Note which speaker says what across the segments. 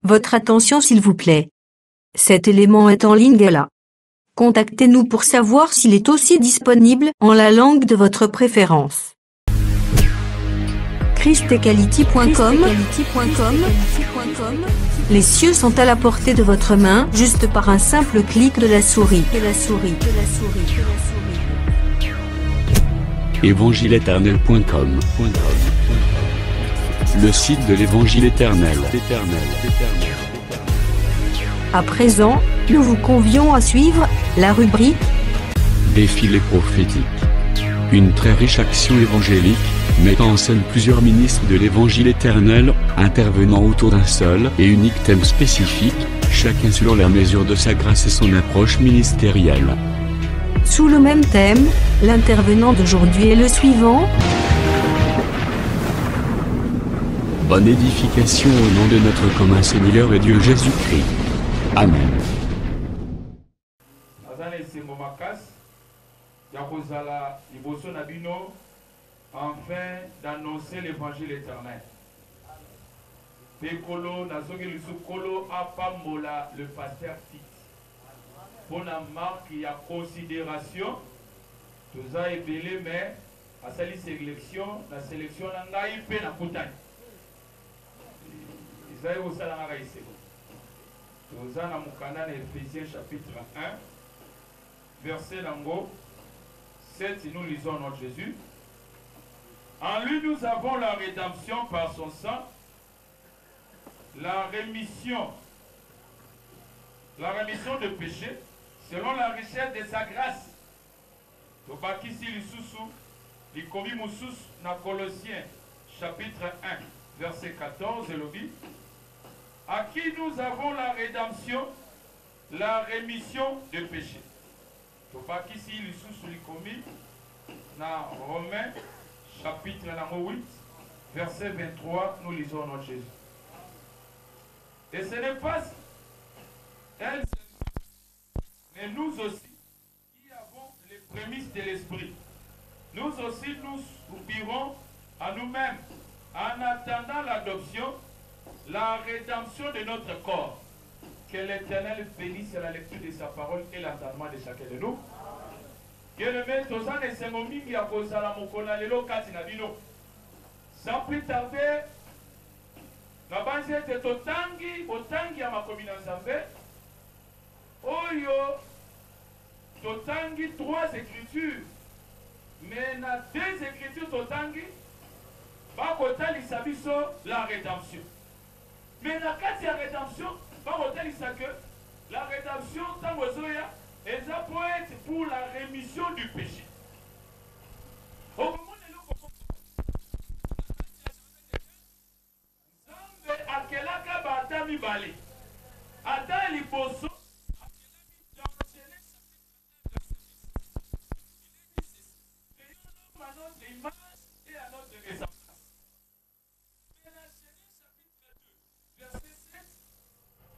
Speaker 1: Votre attention s'il vous plaît. Cet élément est en lingala. Contactez-nous pour savoir s'il est aussi disponible en la langue de votre préférence. christequality.com. Les cieux sont à la portée de votre main, juste par un simple clic de la souris.
Speaker 2: Évangileéternel.com. Le site de l'Évangile éternel.
Speaker 1: À présent, nous vous convions à suivre la rubrique
Speaker 2: Défilé prophétique. Une très riche action évangélique, mettant en scène plusieurs ministres de l'Évangile éternel, intervenant autour d'un seul et unique thème spécifique, chacun selon la mesure de sa grâce et son approche ministérielle.
Speaker 1: Sous le même thème, l'intervenant d'aujourd'hui est le suivant.
Speaker 2: Bonne édification au nom de notre commun Seigneur et Dieu Jésus-Christ. Amen.
Speaker 3: Enfin d'annoncer l'évangile éternel. Pekolo, nazogi lusukolo apambola le pasteur fixe. Pour la marque, il y a considération. Tout ça est belé, mais à cette sélection, la sélection n'a eu peine à Koutani. Isaïe au Salamara ici. Tout ça dans mon canal Éphésiens chapitre 1, verset 7, nous lisons notre Jésus. En lui, nous avons la rédemption par son sang, la rémission de péché, selon la richesse de sa grâce. Tobakisi lisusu, likomi musus na Colossiens, chapitre 1, verset 14, et le dit, à qui nous avons la rédemption, la rémission de péché. Tobakisi lisusu likomi na Romains, chapitre 8, verset 23, nous lisons notre Jésus. Et ce n'est pas elle, mais nous aussi, qui avons les prémices de l'Esprit. Nous aussi, nous soupirons à nous-mêmes, en attendant l'adoption, la rédemption de notre corps. Que l'Éternel bénisse la lecture de sa parole et l'entendement de chacun de nous. Que le maître Tozan et Sengomingi a causé la mokona lelo katina bino. Sans plus tarder, la base de Totangi à ma commune en Zambé. Oyo, Totangi 3 écritures. Mais na 2 écritures Totangi, Bakota Lissabiso la rédemption. Mais na 4 rédemption, Bakota Lissake, la rédemption Tangozoya. Et ça peut être pour la rémission du péché. Au moment de nous, Zambe akelaka bata mibale. Ata liboso.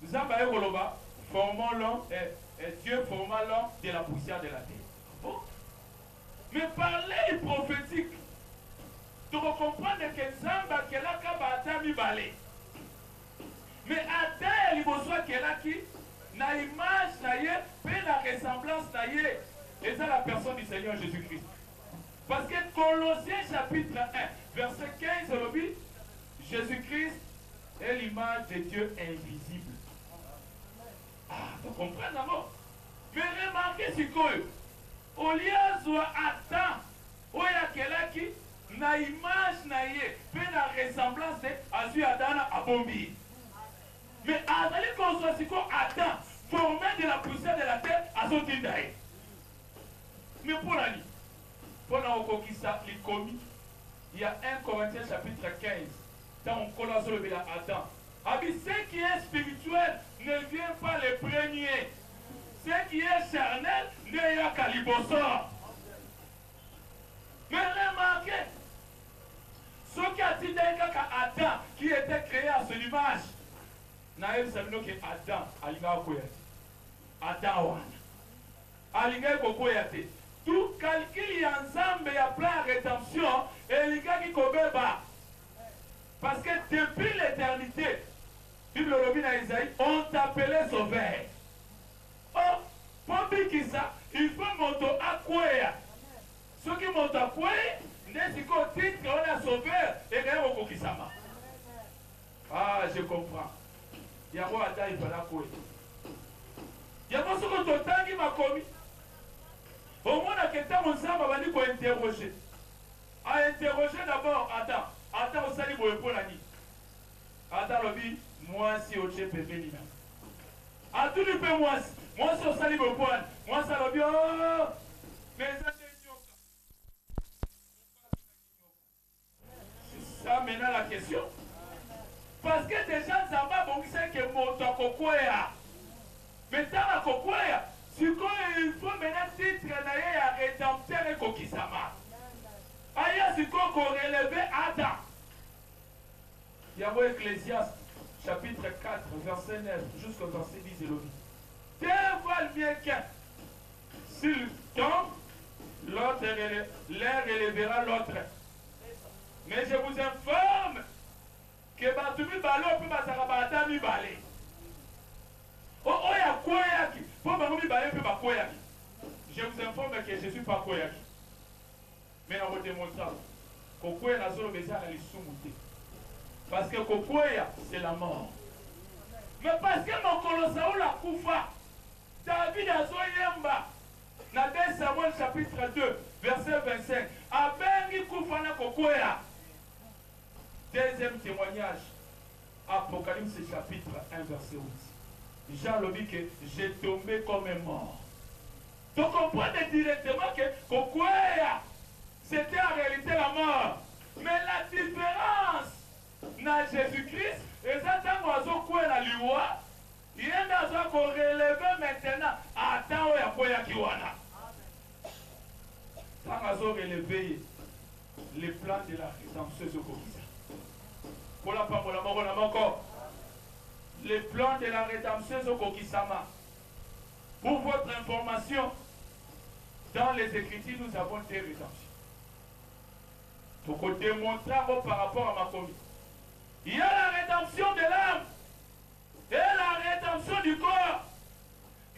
Speaker 3: Zambe Koloba, formons l'homme et Dieu forma l'homme de la poussière de la terre. Oh. Mais par les prophétiques, tu comprends que Zamba kelaka bata mibale. Mais Adam liboso kelaki na image na ye, pe la ressemblance na ye, et c'est la personne du Seigneur Jésus-Christ. Parce que Colossiens chapitre 1, verset 15, le dit, Jésus-Christ est l'image de Dieu invisible. Ah, tu comprends d'abord. Mais remarquez ce que, au lieu de Adam, oya kelaki, na image na ye, pe la ressemblance de Azu Adana Abombi. Mais Adali Konsoasiko Adam, formé de la poussière de la terre, à son tindaï. Mais pour la nuit, pour la Okokisa, il y a 1 Corinthiens chapitre 15, dans on colle sur le Adam. Ce qui est spirituel ne vient pas le premier. Ce qui est charnel ne y a qu'à l'ibosor. Mais remarquez, ce qui a dit Adam, qui était créé à son image, Naël Sabino qui est Adam, Alinga Koyate. Adam Wana. Alinga Koyate. Tout calcul y ensemble y a plein de rédemption et Linga qui Kobeba. Parce que depuis l'éternité, Bible Robin na Isaïe, on t'appelait sauveur. Oh, pour Bikisa, il faut monter à quoi? Ceux qui montent à quoi? N'est-ce qu'au titre qu'on a sauveur et rien au Kokisama. Ah, je comprends. Il y a quoi à taille pour la quoi? Il y a pas ce que ton temps qui m'a commis. Au moins, à quel temps on s'en va venir pour interroger. À interroger d'abord, attends, au sali pour la nuit. Attends, lobby, moi si au chef est à tout le peu, moi si au sali pour moi ça lobby, oh, mais ça c'est ça maintenant la question. Parce que déjà, ça va bon, c'est que mon tokokoya. Mais dans la kokoya, il faut maintenant titre à rédempteur et kokisama. Aya, c'est quoi qu'on relevait Adam. Il y a un Ecclésiaste, chapitre 4, verset 9, jusqu'au verset 10 et le 8. Dieu voit bien qu'un. S'il tombe, l'autre l'un relèvera l'autre. Mais je vous informe que Batumi Balo peut Basarabata mi balé. Oh, il y a Koyaki. Pour Baroumi Balé peut pas Koyaki. Je vous informe que je ne suis pas Koyaki. Mais on va démontrer que Kokoya n'a pas besoin d'aller sous-mouter. Parce que Kokoya, c'est la mort. Mais parce que mon colossal la Koufa, David a Zoyemba, dans 2 Samuel chapitre 2, verset 25, a Bengi Koufa na Kokoya. Deuxième témoignage, Apocalypse chapitre 1, verset 8. Jean le dit que j'ai tombé comme un mort. Donc on comprend directement que Kokoya, c'était en réalité la mort. Mais la différence dans Jésus-Christ, et ça, tant qu'on a la loi, il y a un besoin qu'on relève maintenant à temps où il y a Kiwana. Tant qu'on a relevé les plans de la rédemption de Kokisa. Pour la parole, encore. Les plans de la rédemption de Kokisama. Pour votre information, dans les Écritures, nous avons des rédemptions. Donc, démontrer par rapport à ma commune. Il y a la rédemption de l'âme et la rédemption du corps.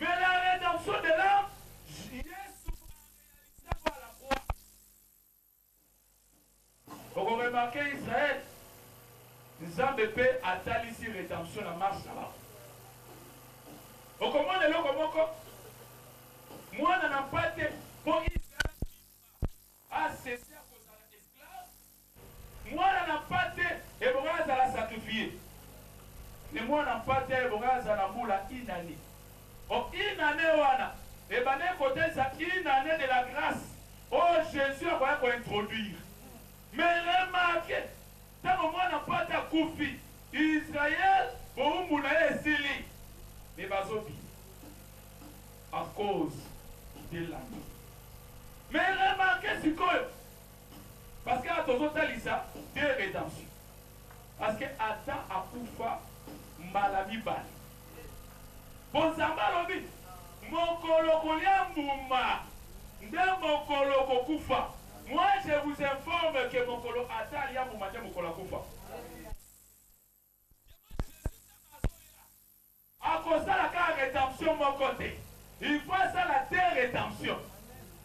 Speaker 3: Mais la rédemption de l'âme, Jésus a réalisé par la croix. Vous remarquez Israël, nous avons de paix à Talissi rédemption, la marche là-bas. Vous comprenez le comment? Moi, je n'ai pas été pour Israël à cesser à cause de l'esclave. Moi, je n'ai pas été et vous allez la sacrifier. Mais moi, je n'ai pas été et vous allez la moula une année. Oh, une année, wana. Et bien, d'un côté, c'est une année de la grâce. Oh, Jésus a introduire. Mais remarquez, tant que moi, je n'ai pas été à Koufi, Israël, pour vous moula Sili. Mais bazobi. À cause de l'année. Mais remarquez ce que. Parce qu'à Tozo Talisa, des rédemptions. Parce que Adam a Koufa Malami Bali. Bon, ça m'a dit, mon colocolia Mouma, de mon coloco Koufa. Moi, je vous informe que mon colo Atalia Mouma, de mon coloco Koufa. À cause de la rédemption, mon côté, il faut ça la rédemption.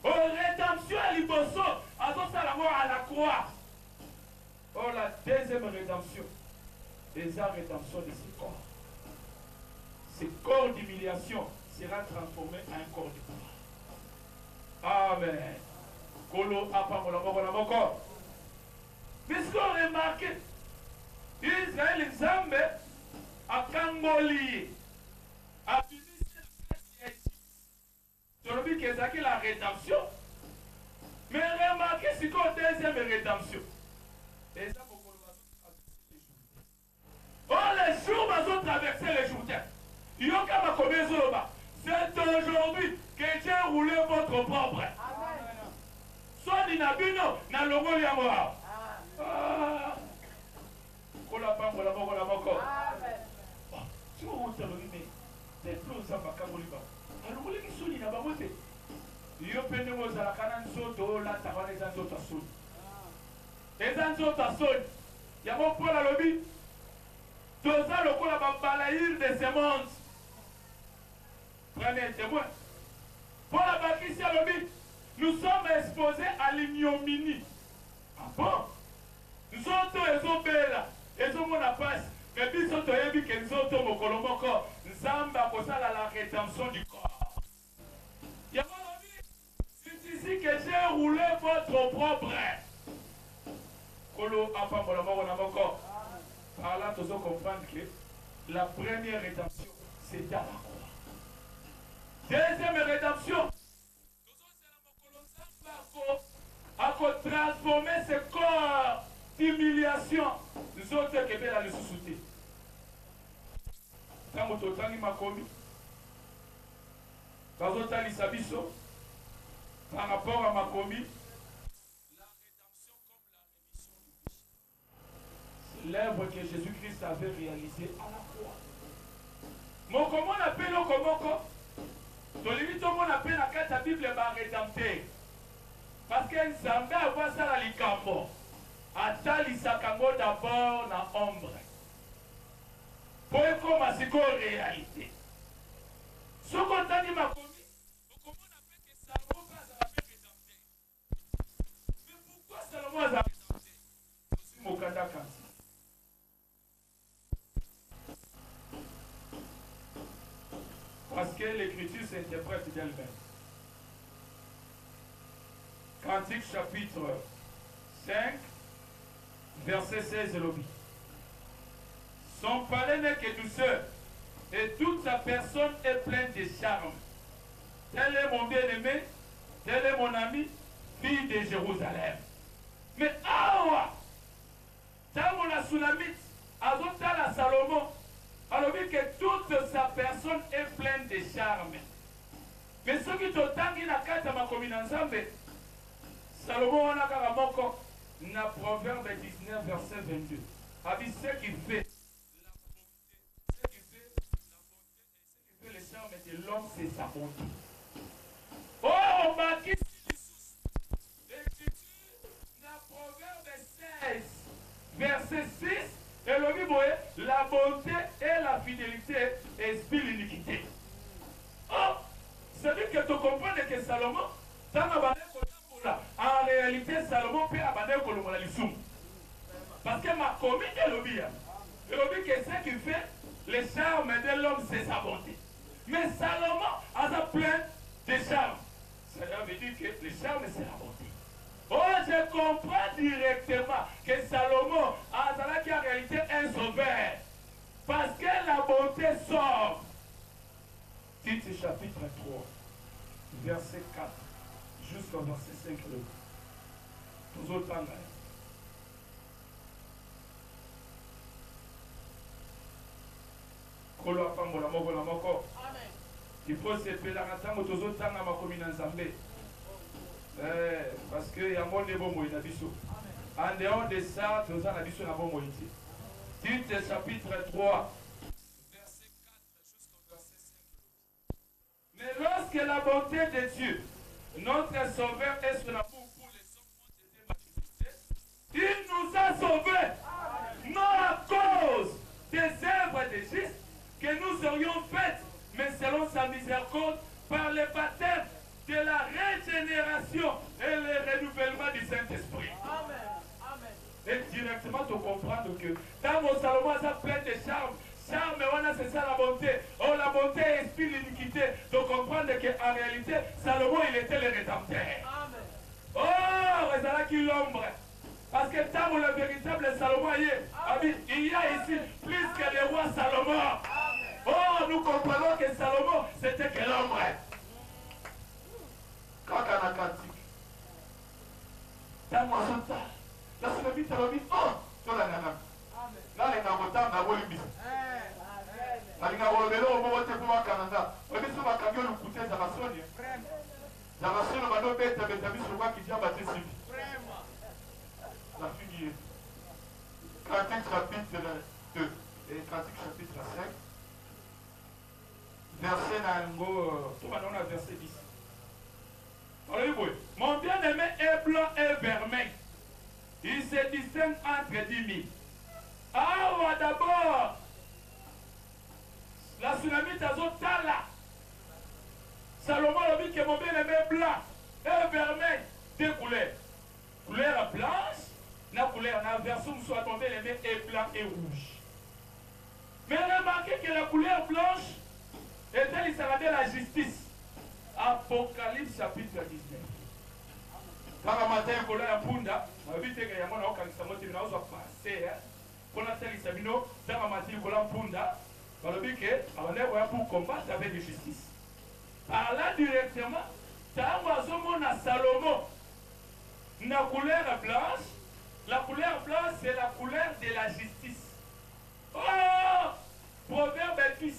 Speaker 3: Oh, rédemption à l'Ibosso, à la croix. Oh, la deuxième rédemption, la rédemption de ce corps. Ce corps d'humiliation sera transformé en un corps de pouvoir. Amen. Kolo apamola moko. Puisqu'on remarque, Israël Zambé a Kangoli, a fini sur le but que c'est la rédemption. Mais remarquez ce qu'on deuxième rédemption. Et ça, oh, les jours vont traverser les jours. C'est aujourd'hui que Dieu a roulé votre propre. Soit d'inabino, n'a le rôle à moi. Si vous vous savez, c'est plus ça, alors, vous qui sont là, vous êtes. Il y a plein de choses à la canne, soto, la tavane, les autres sonnes. Les autres sonnes. Il y a mon poil à lobby. Toza le coup la balaïr de ce monde. Premier témoin. Pour la bâtisse à l'obit, nous sommes exposés à l'ignominie. Ah bon? Nous sommes tous les belles, les hommes la passe. Mais puis sont tous que nous sommes au Colombo. Nous sommes à la rédemption du corps. C'est ici que j'ai roulé votre propre. Kolo apa mon amour encore. Par là, nous allons comprendre que la première rédemption, c'est à la croix. Deuxième rédemption, nous allons transformer ce corps d'humiliation. Nous autres qui sont là, nous sous-souter. Quand nous avons ma commis, quand nous avons par rapport à ma commis, la rédemption comme la rémission du péché. C'est l'œuvre que Jésus-Christ avait réalisée à la croix. Mon comment on appelle le comment? Dans les tout on appelle la carte à Bible la rédempteur. Parce que Nzambe a vu ça la likambo. Atali sakango d'abord na ombre. Pour comment c'est quoi réalité? Ce qu'on t'a dit ma commis, comment on appelle que Salomon a fait rédempteur? Mais pourquoi Salomon a rédempteur? Je suis Mokanda Kanti. Parce que l'écriture s'interprète d'elle-même. Cantique chapitre 5, verset 16 lobby. Son palais n'est que douceur, et toute sa personne est pleine de charme. Tel est mon bien-aimé, tel est mon ami, fille de Jérusalem. Mais awa, tant mon la Sunamite, azota la Salomon, alors que toute sa personne est pleine de charme. Mais ce qui t'otangi na kata ma commune ensemble, Salomon a karamoko na Proverbe 19 verset 22. A dit ce qui fait la bonté, ce qui fait la bonté et ce qui fait le charme de l'homme, c'est sa bonté. Oh, ma qui l'écriture na Proverbe 16 verset 6. Et le livre est la bonté et la fidélité expirent l'iniquité. Oh, c'est-à-dire que tu comprends que Salomon, en réalité, Salomon peut abandonner le soum. Parce que ma commune est le bien. Et le bien, que ce qui fait le charme de l'homme, c'est sa bonté. Mais Salomon a sa plein de charme. Cela veut dire que le charme, c'est la bonté. Oh, je comprends directement que Salomon a en réalité un sauveur. Parce que la bonté sauve. Titre chapitre 3, verset 4, jusqu'au verset 5. Nous autres, il faut se faire la raison de tous ma commune ensemble. Parce que y a mon niveau moyen d'abisso. En dehors de ça, nous avons l'abisso na bon moyen. Titre chapitre 3, verset 4 jusqu'au verset 5. Mais lorsque la bonté de Dieu, notre Sauveur, est son amour pour les hommes ont été manifestés, il nous a sauvés, non à cause des œuvres de Christ que nous aurions faites, mais selon sa miséricorde, par le baptême de la régénération et le renouvellement du Saint-Esprit. Amen. Amen. Et directement, tu comprends que dans mon Salomon, ça plein de charme. Charme, c'est ça la bonté. Oh, la bonté expire l'iniquité. Tu comprends qu'en réalité, Salomon, il était le rédempteur. Amen. Oh, c'est là qu'il l'ombre. Parce que tant le véritable Salomon il y a ici plus que le roi Salomon. Amen. Oh, nous comprenons que Salomon, c'était que l'ombre. Quand on a cantique, dans mon sens, là, c'est le vite, oh, sur la nana. Là, les namotas, n'a pas eu bis. La ligne à Wolbelo, au moment où tu peux Canada, on est sur ma camion, le coûté de la Sonia. La Sonia, on va nous mettre avec ta vie sur moi qui vient battre Sylvie. La fille, Cantique chapitre 2 et Cantique chapitre 5, verset Nango, tout le monde a verset 10. Mon bien-aimé est blanc et vermeil. Il se distingue entre 10 000. Ah, d'abord, tsunami tazotala. Salomon a dit que mon bien-aimé blanc et vermeil, deux couleurs. Couleur blanche, la couleur, la version soit mon bien-aimé est blanc et rouge. Mais remarquez que la couleur blanche était l'histoire de la justice. Apocalypse chapitre 19. Kaka matin kola ya punda, mabite ke yamona okanisa moti na ozo passer. Kona teli sabino, kaka matin kola punda, balobi ke abane ko ya pour combattre avec justice. Par là directement, tango azomona Salomon na couleur blanche. La couleur blanche c'est la couleur de la justice. Oh! Proverbe 10,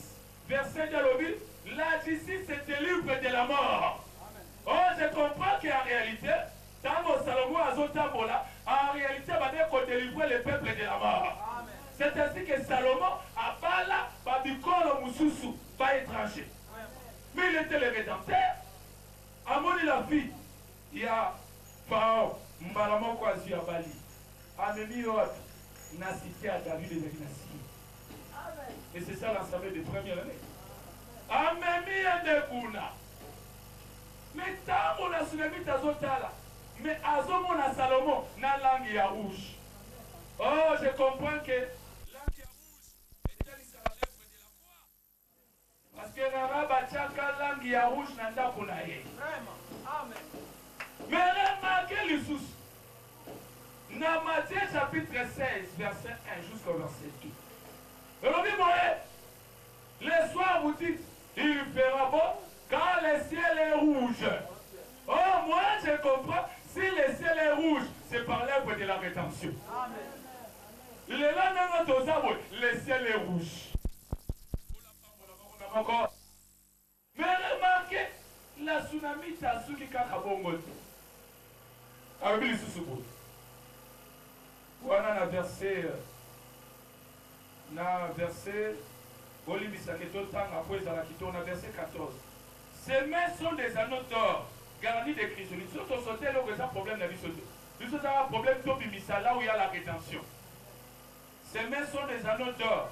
Speaker 3: verset de l'obit, la justice se délivre de la mort. Oh, je comprends qu'en réalité, tant Salomon Azotabola, en réalité, il va délivrer le peuple de la mort. C'est ainsi que Salomon a bala, babikolo mususu, pas étranger. Mais il était le rédempteur. À mon la vie, il y a Pharaon, Mbalamo Kwazi Abali, Amemi Hot, n'a cité à David et Nasi. Et c'est ça l'ensemble des premières années. Amemi Ndekuna. Mais tant qu'on a tsunami Tazotala, mais Azomo na Salomon, na langue ya rouge. Oh, je comprends que langue ya rouge était la lèvre de la croix. Parce que Rara Bachaka langue ya rouge nanda kunaye. Vraiment. Amen. Mais remarquez les sous. Dans Matthieu chapitre 16, verset 1 jusqu'au verset 2. Le soir vous dites, il fera beau quand le ciel est rouge. Oh, moi je comprends, si le ciel est rouge, c'est par l'œuvre de la rédemption. Le lendemain, le ciel est rouge. Mais remarquez, la tsunami Tasuki Kakabongo. Alors, il est sous voilà le verset. Na verset, verset 14. Ces mains sont des anneaux d'or, garnis de chrysolites. Si on sautait, là où il y a un problème, il y a un problème là où il y a la rédemption. Ces mains sont des anneaux d'or,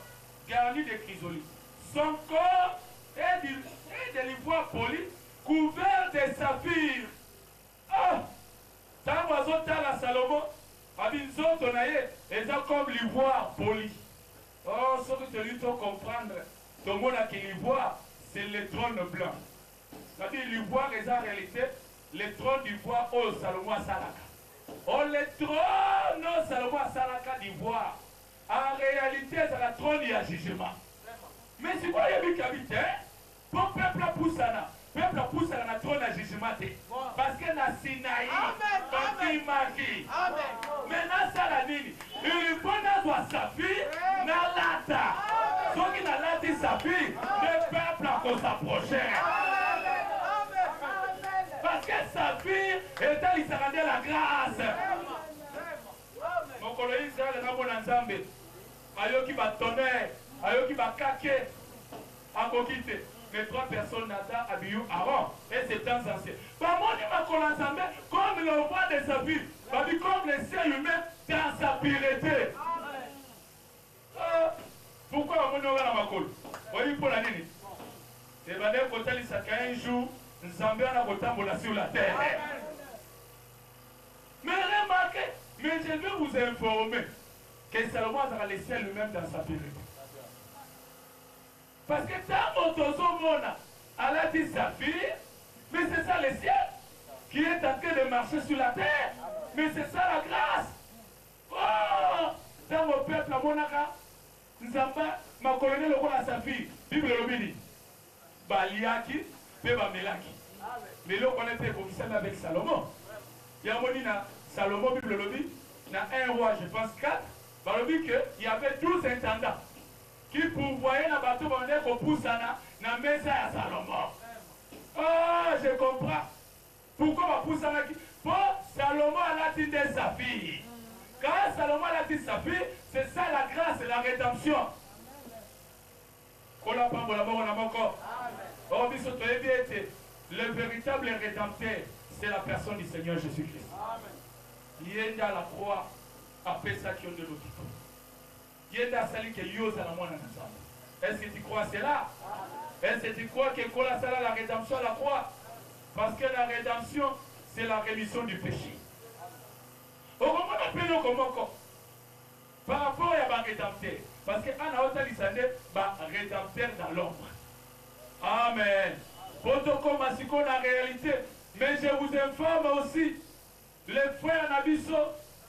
Speaker 3: garnis de chrysolites. Son corps est de l'ivoire poli, couvert de saphir. Ah! Tant oiseau à Salomon, Abinzoto naye, et comme l'ivoire poli. Oh, ce que tu lui dois comprendre, ton monde qui l'ivoire, c'est le trône blanc. C'est-à-dire l'ivoire est en réalité le trône d'ivoire au Salomon Salaka. Oh, le trône au Salomon Salaka d'ivoire. En réalité, c'est la trône du jugement. Mais si vous avez vu qu'habiter, pour peuple poussana. Peuple pousse à la trône à jugement. Parce que na Sinaï, Maki. Maintenant, ça la nini. Il faut na saphir, na lata. Ceux qui na lata saphir, le peuple a s'approcher. Parce que saphir est il s'est rendu la grâce. Mon collègue Israël est un ensemble. Ayoki va tonner, ayoki va caquer, en coquille. Mais 3 personnes Nata, Abiyou, Aaron, et c'est temps ancien. Par mon ensemble, comme le roi de sa vie, comme le ciel humain dans sa pureté. Pourquoi on a ma colle? Oui, pour la nuit. Et bien, quand il s'est un jour, nous avons un sur la terre. Mais remarquez, mais je vais vous informer que Salomon a le ciel lui-même dans sa pureté. Parce que tant que elle a dit saphir, mais c'est ça le ciel qui est en train de marcher sur la terre. Mais c'est ça la grâce. Oh! Dans mon peuple, à Monaka, Nzamba, ma colonne le roi à saphir, Bible Lobini, Baliaki, Beba Melaki. Mais là, on était commissaire avec Salomon. Il y a un Salomon, Bible Lobini, il y a un roi, je pense 4, par le but qu'il y avait 12 intendants qui pourvoyaient la bateau pour pousser na mesa à Salomon. Oh, je comprends. Pourquoi on pousse ça? Pour Salomon a dit des saphirs. Quand Salomon a dit saphir, c'est ça la grâce et la rédemption. Oh, le véritable rédempteur, c'est la personne du Seigneur Jésus-Christ. Il est à la croix, après ça qui ont de l'autre. Il est à celui qui est à la moine ensemble. Est-ce que tu crois cela? Est-ce que tu crois que Kola Sala la rédemption à la croix? Parce que la rédemption, c'est la rémission du péché. Comment on appelle comment? Par rapport à la rédempteur. Parce que Anna Otalisane, rédempteur dans l'ombre. Amen. Protocole Masiko la réalité. Mais je vous informe aussi, les frères Nabiso,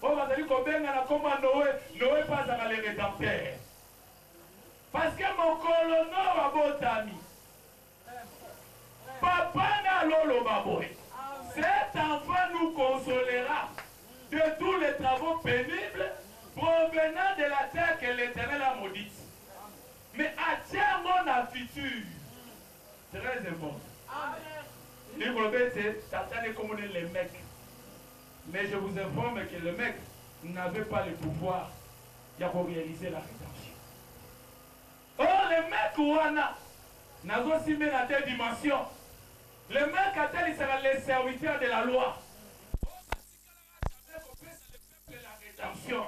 Speaker 3: on va dire qu'on a comme Noé, Noé pas à les rédempteurs. Parce que mon colono a beau ami. Papa n'a lolo baboy. Cet enfant nous consolera de tous les travaux pénibles provenant de la terre que l'Éternel a maudite. Mais attire mon aventure. Très important. Les problèmes, c'est t'attendez comme les mecs. Mais je vous informe que le mec n'avait pas le pouvoir pour réaliser la rédemption. Or, le mec ouana n'a aussi mis dans telle dimension. Le mec a tel, il sera le serviteur de la loi. La rédemption.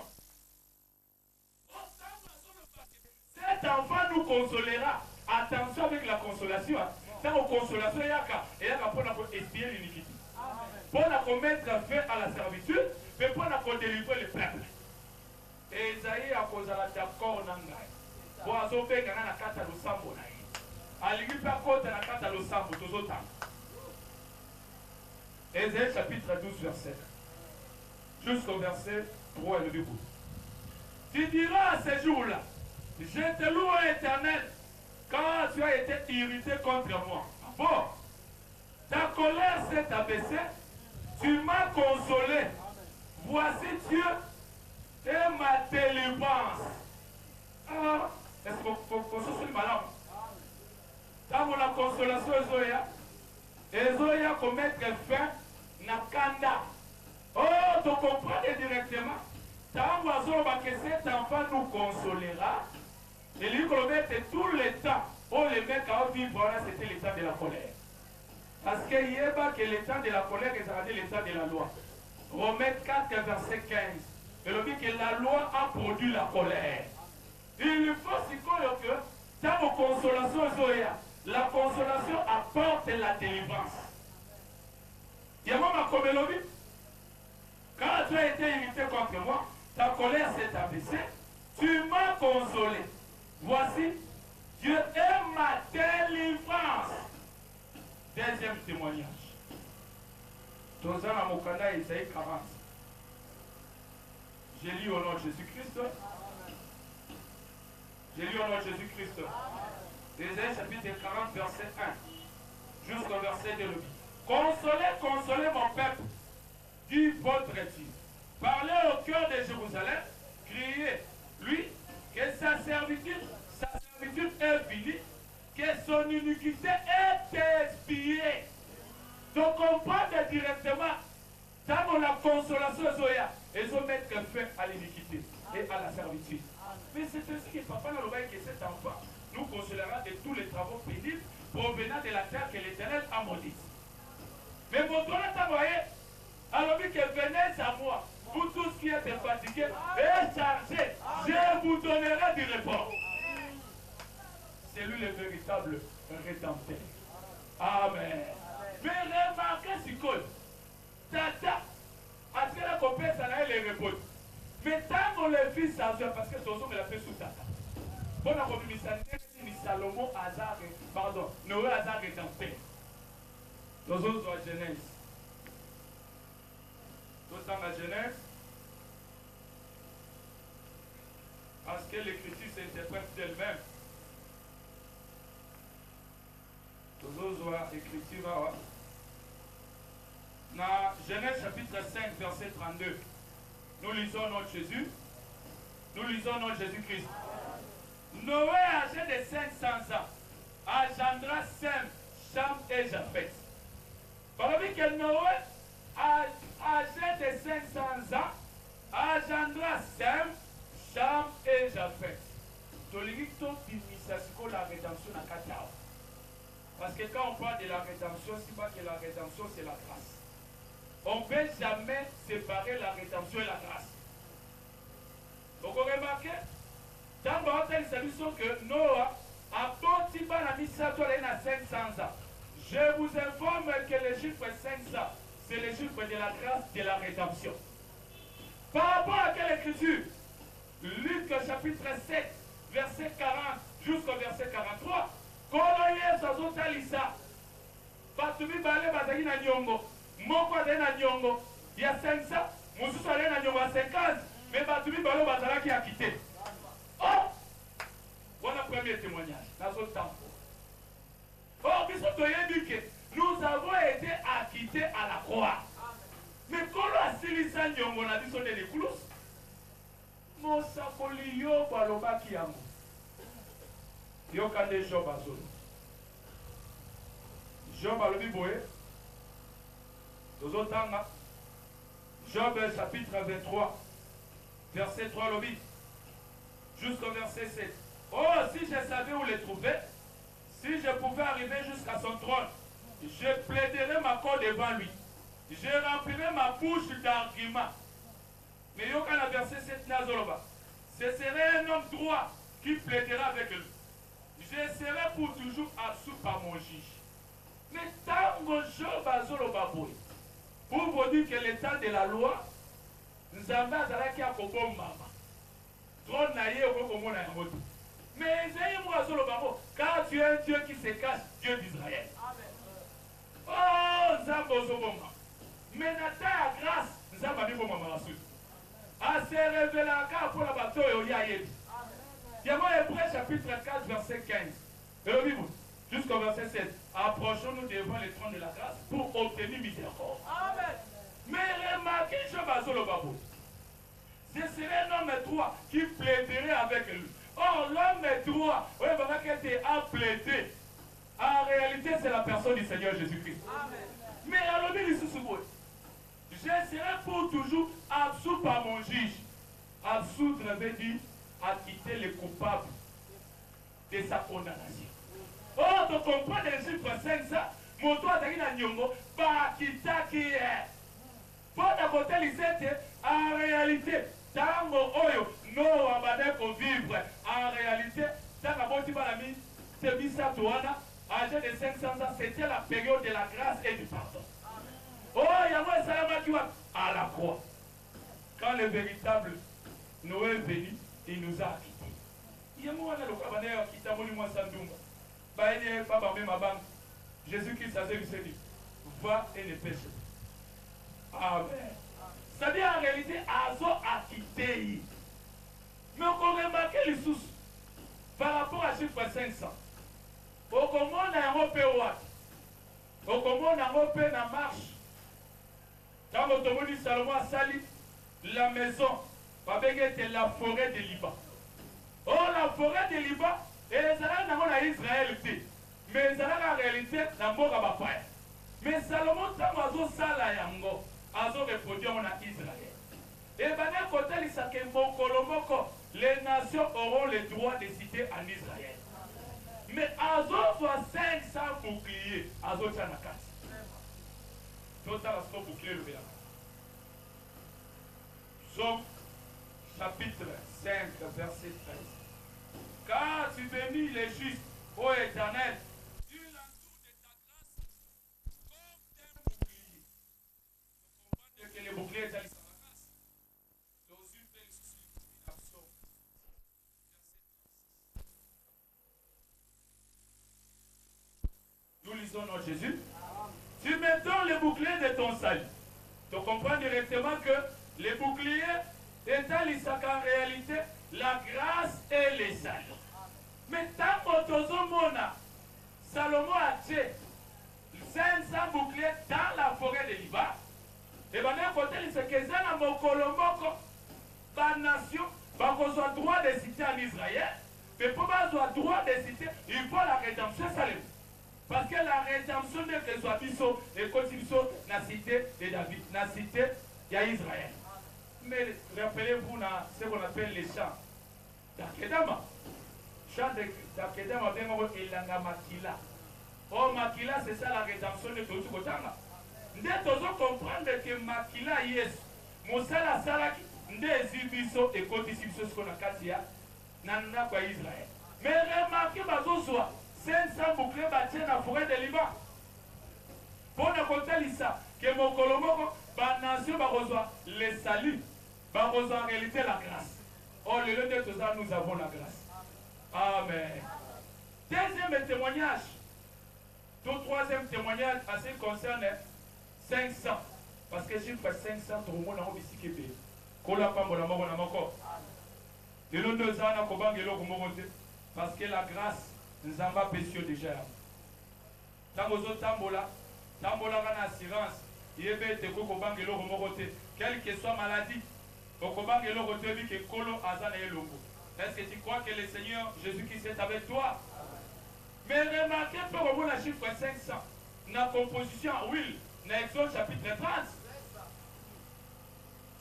Speaker 3: Cet enfant nous consolera. Attention avec la consolation. Dans la consolation, il y a pour expier l'iniquité. Pour mettre fin à la servitude, mais pour délivrer le peuple. Et Esaïe a causé la d'accord nangai. Pour azober gana na kata lo sambo na ye. Aligi pa kota na kata lo sambo tozota. Esaïe chapitre 12 verset jusqu'au verset 3 et le début. Tu diras à ces jours-là, je te loue Éternel, car tu as été irrité contre moi. Bon, ta colère s'est abaissée, tu m'as consolé. Voici Dieu et ma délivrance. Ah, est-ce qu'on se suit malin? Dans la consolation, Ezoya commettre fin na kanda. Oh, tu comprends directement. Tant que cet enfant nous consolera, et lui commettre tout le temps. Oh, les mecs à vivre, c'était le temps de la colère. Parce qu'il n'y a pas que le temps de la colère, c'est le temps de la loi. Romains 4, verset 15. Il dit que la loi a produit la colère. Il faut si que dans vos consolations, la consolation apporte la délivrance. Il y a moi comme l'objet. Quand tu as été irrité contre moi, ta colère s'est abaissée, tu m'as consolé. Voici, Dieu est ma délivrance. Deuxième témoignage. Tozana Mokanda Isaïe 40. J'ai lu au nom de Jésus-Christ. J'ai lu au nom de Jésus-Christ. Isaïe chapitre 40, verset 1 jusqu'au verset 2. Consolez, consolez mon peuple, dit votre Dieu. Parlez au cœur de Jérusalem, criez, lui, que sa servitude est finie, que son iniquité est expiée. Donc on parle directement dans la consolation Zoya, et ils mettre fin à l'iniquité et à la servitude. Mais c'est ainsi que papa n'a l'oreille que cet enfant nous consolera de tous les travaux pénibles provenant de la terre que l'Éternel a maudite. Mais votre temps voyez, alors que venez à moi, vous tous qui êtes fatigués et chargés, je vous donnerai du repos. C'est lui le véritable rédempteur. Amen. Mais remarquez ce que Tata, après la compète, ça n'a les repos. Mais tant qu'on les vit, ça vient parce que Tozo me l'a fait sous Tata. Bon, la communauté, Salomon, hasard, pardon, Noé, hasard rédempteur. Tozo soit Genèse. Dans la Genèse, parce que l'écriture s'interprète d'elle-même. Toujours écriture. Dans Genèse chapitre 5, verset 32, nous lisons notre Jésus. Nous lisons notre Jésus-Christ. Noé, âgé de 500 ans, engendra Sem, Cham et Japheth. Par que Noé, âgé de 500 ans, engendra Sem, Cham et Japheth. La rédemption à Katao. Parce que quand on parle de la rédemption, c'est pas que la rédemption c'est la grâce. On ne peut jamais séparer la rédemption et la grâce. Donc vous remarquez, dans l'hôtel, c'est que Noah Abotiba la misato na 500 ans. Je vous informe que le chiffre 500, c'est le chiffre de la grâce de la rédemption. Par rapport à quelle écriture? Luc chapitre 7, verset 40 jusqu'au verset 43. Koloye sazotalisa. Batubi bale bazali na nyongo. Moko azali na nyongo. Il y a 500. Mosusu azali na nyongo à 50. Mais batubi bale bazalaki a quitté. Oh! Voilà le premier témoignage. Or, nous avons été acquittés à la croix. Mais quand on a silisa nyongo na biso de l'écluse, mosakoli yo balobaki yango. Yo kande Job azolo. Job alobi boye. Tozotanga. Job chapitre 23, verset 3 lobi. Jusqu'au verset 7. Oh, si je savais où les trouver, si je pouvais arriver jusqu'à son trône, je plaiderais ma cause devant lui. Je remplirai ma bouche d'arguments. Mais il y a le verset 7 Nazoloba. Ce serait un homme droit qui plaidera avec lui. Je serai pour toujours absous par mon juge. Mais tant que Job Azoloba pour vous dire que l'état de la loi, nous avons qui a comme maman. Trône naïe au Komona Yamoto. Mais car tu es un Dieu qui se cache, Dieu d'Israël. Oh, Zambozoboma. Mais Nata grâce, Zambani Mama Rasul. À se révéler pour la bataille au Yaïd. Il y a Hébreu chapitre 4, verset 15. Et le Bible, jusqu'au verset 7. Approchons-nous devant le trône de la grâce pour obtenir miséricorde. Amen. Mais remarquez, Jobazolo Babo. Ce serait un homme droit qui plaiderait avec lui. Or, l'homme droit, oui, pendant qu'il a plaidé, en réalité, c'est la personne du Seigneur Jésus-Christ. Mais alors, je serai pour toujours absous par mon juge. Absoudre veut dire acquitter les coupables de sa condamnation. Oh, tu comprends les chiffres 500, mon toit de Nyongo, pas qui est. Pour ta côté, en réalité, tango oyo no abade ko vivre en réalité tanga boti balami tebisa toana âgé de 500 ans, c'était la période de la grâce et du pardon. Oh yamo salama qui va à la croix. Quand le véritable Noël est venu, il nous a quittés. Yamo wana lo kabane kita moni moi sandumba. Ba ene baba me mabang. Jésus-Christ a dit va et ne pêche. Amen. C'est-à-dire en réalité, Azo a quitté. Mais on remarque les sources par rapport à chiffre 500. Au comment on a un repère, au comment on a un repère dans la marche. Quand on dit Salomon a sali la maison, c'était la forêt de Liban. Oh, la forêt de Liban, et les Arabes n'ont Israël. Mais les Arabes en réalité n'ont pas de. Mais Salomon, quand on a sali yango. Azo répondu en Israël. Et bien, côté les nations auront le droit de citer en Israël. Mais Azo voit 500 boucliers. Azo Tchanakas. Total Azo bouclier le bien. Somme chapitre 5, verset 13. Car tu bénis les justes, ô Éternel. Que les boucliers est à l'islam. Nous lisons notre Jésus. Tu mets dans les boucliers de ton salut. Tu comprends directement que les boucliers est à l'islam en réalité la grâce et les salut. Mais tant que Salomon a tué 500 boucliers dans la forêt de Liban. Et bien, d'un côté, c'est que ça n'a pas nation, pas qu'on soit droit de citer en Israël, mais pour qu'on soit droit de citer, il faut la rédemption salut. Parce que la rédemption de que soit biso et constitution la cité de David, la cité d'Israël. Mais rappelez-vous ce qu'on appelle les chants d'Akedama. Chant d'Akedama, bien Elanga Makila. Oh, Makila, c'est ça la rédemption de Totu Kotanga. Nous devons comprendre que Makila yes, Mosala Salaki, nous exhibitions et conditions ce qu'on a Katia, Nana kwa Israël. Mais remarquez, Bazoswa, 500 boucliers bâtis dans la forêt de Liban. Pour ne compter ça, que mon colombo, la nation va recevoir les saluts, va recevoir en réalité la grâce. Oh, le lieu de tout ça, nous avons la grâce. Amen. Deuxième témoignage. Tout troisième témoignage, en ce qui concerne 500. Parce que chiffre 500, tout le monde a ici qui est. Parce que la grâce nous en va précieux déjà. Tant que vous tambola, tambola en assurance, il y a des quelle que soit maladie, est-ce que tu crois que le Seigneur Jésus-Christ est avec toi? Mais remarquez pour le chiffre 500, dans la composition Will, dans Exode chapitre 30.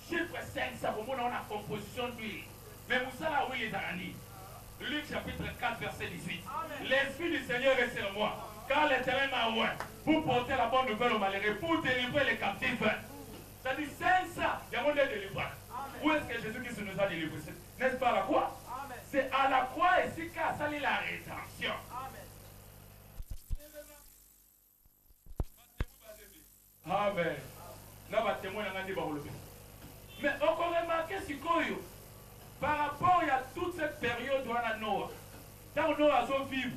Speaker 3: Chiffre 500, pour nous, on a composition d'huile. Mais vous savez, oui, les amis. Luc chapitre 4, verset 18. L'Esprit du Seigneur est sur moi. Car l'Éternel m'a oint pour porter la bonne nouvelle aux malheureux, pour délivrer les captifs. Ça dit 500, il y a un monde délivré. Où est-ce que Jésus-Christ nous a délivrés? N'est-ce pas à la croix? C'est à la croix ici qu'a sali la rédemption. Amen. Mais on peut remarquer ce qu'il par rapport à toute cette période où on a Noé, quand Noé a vécu,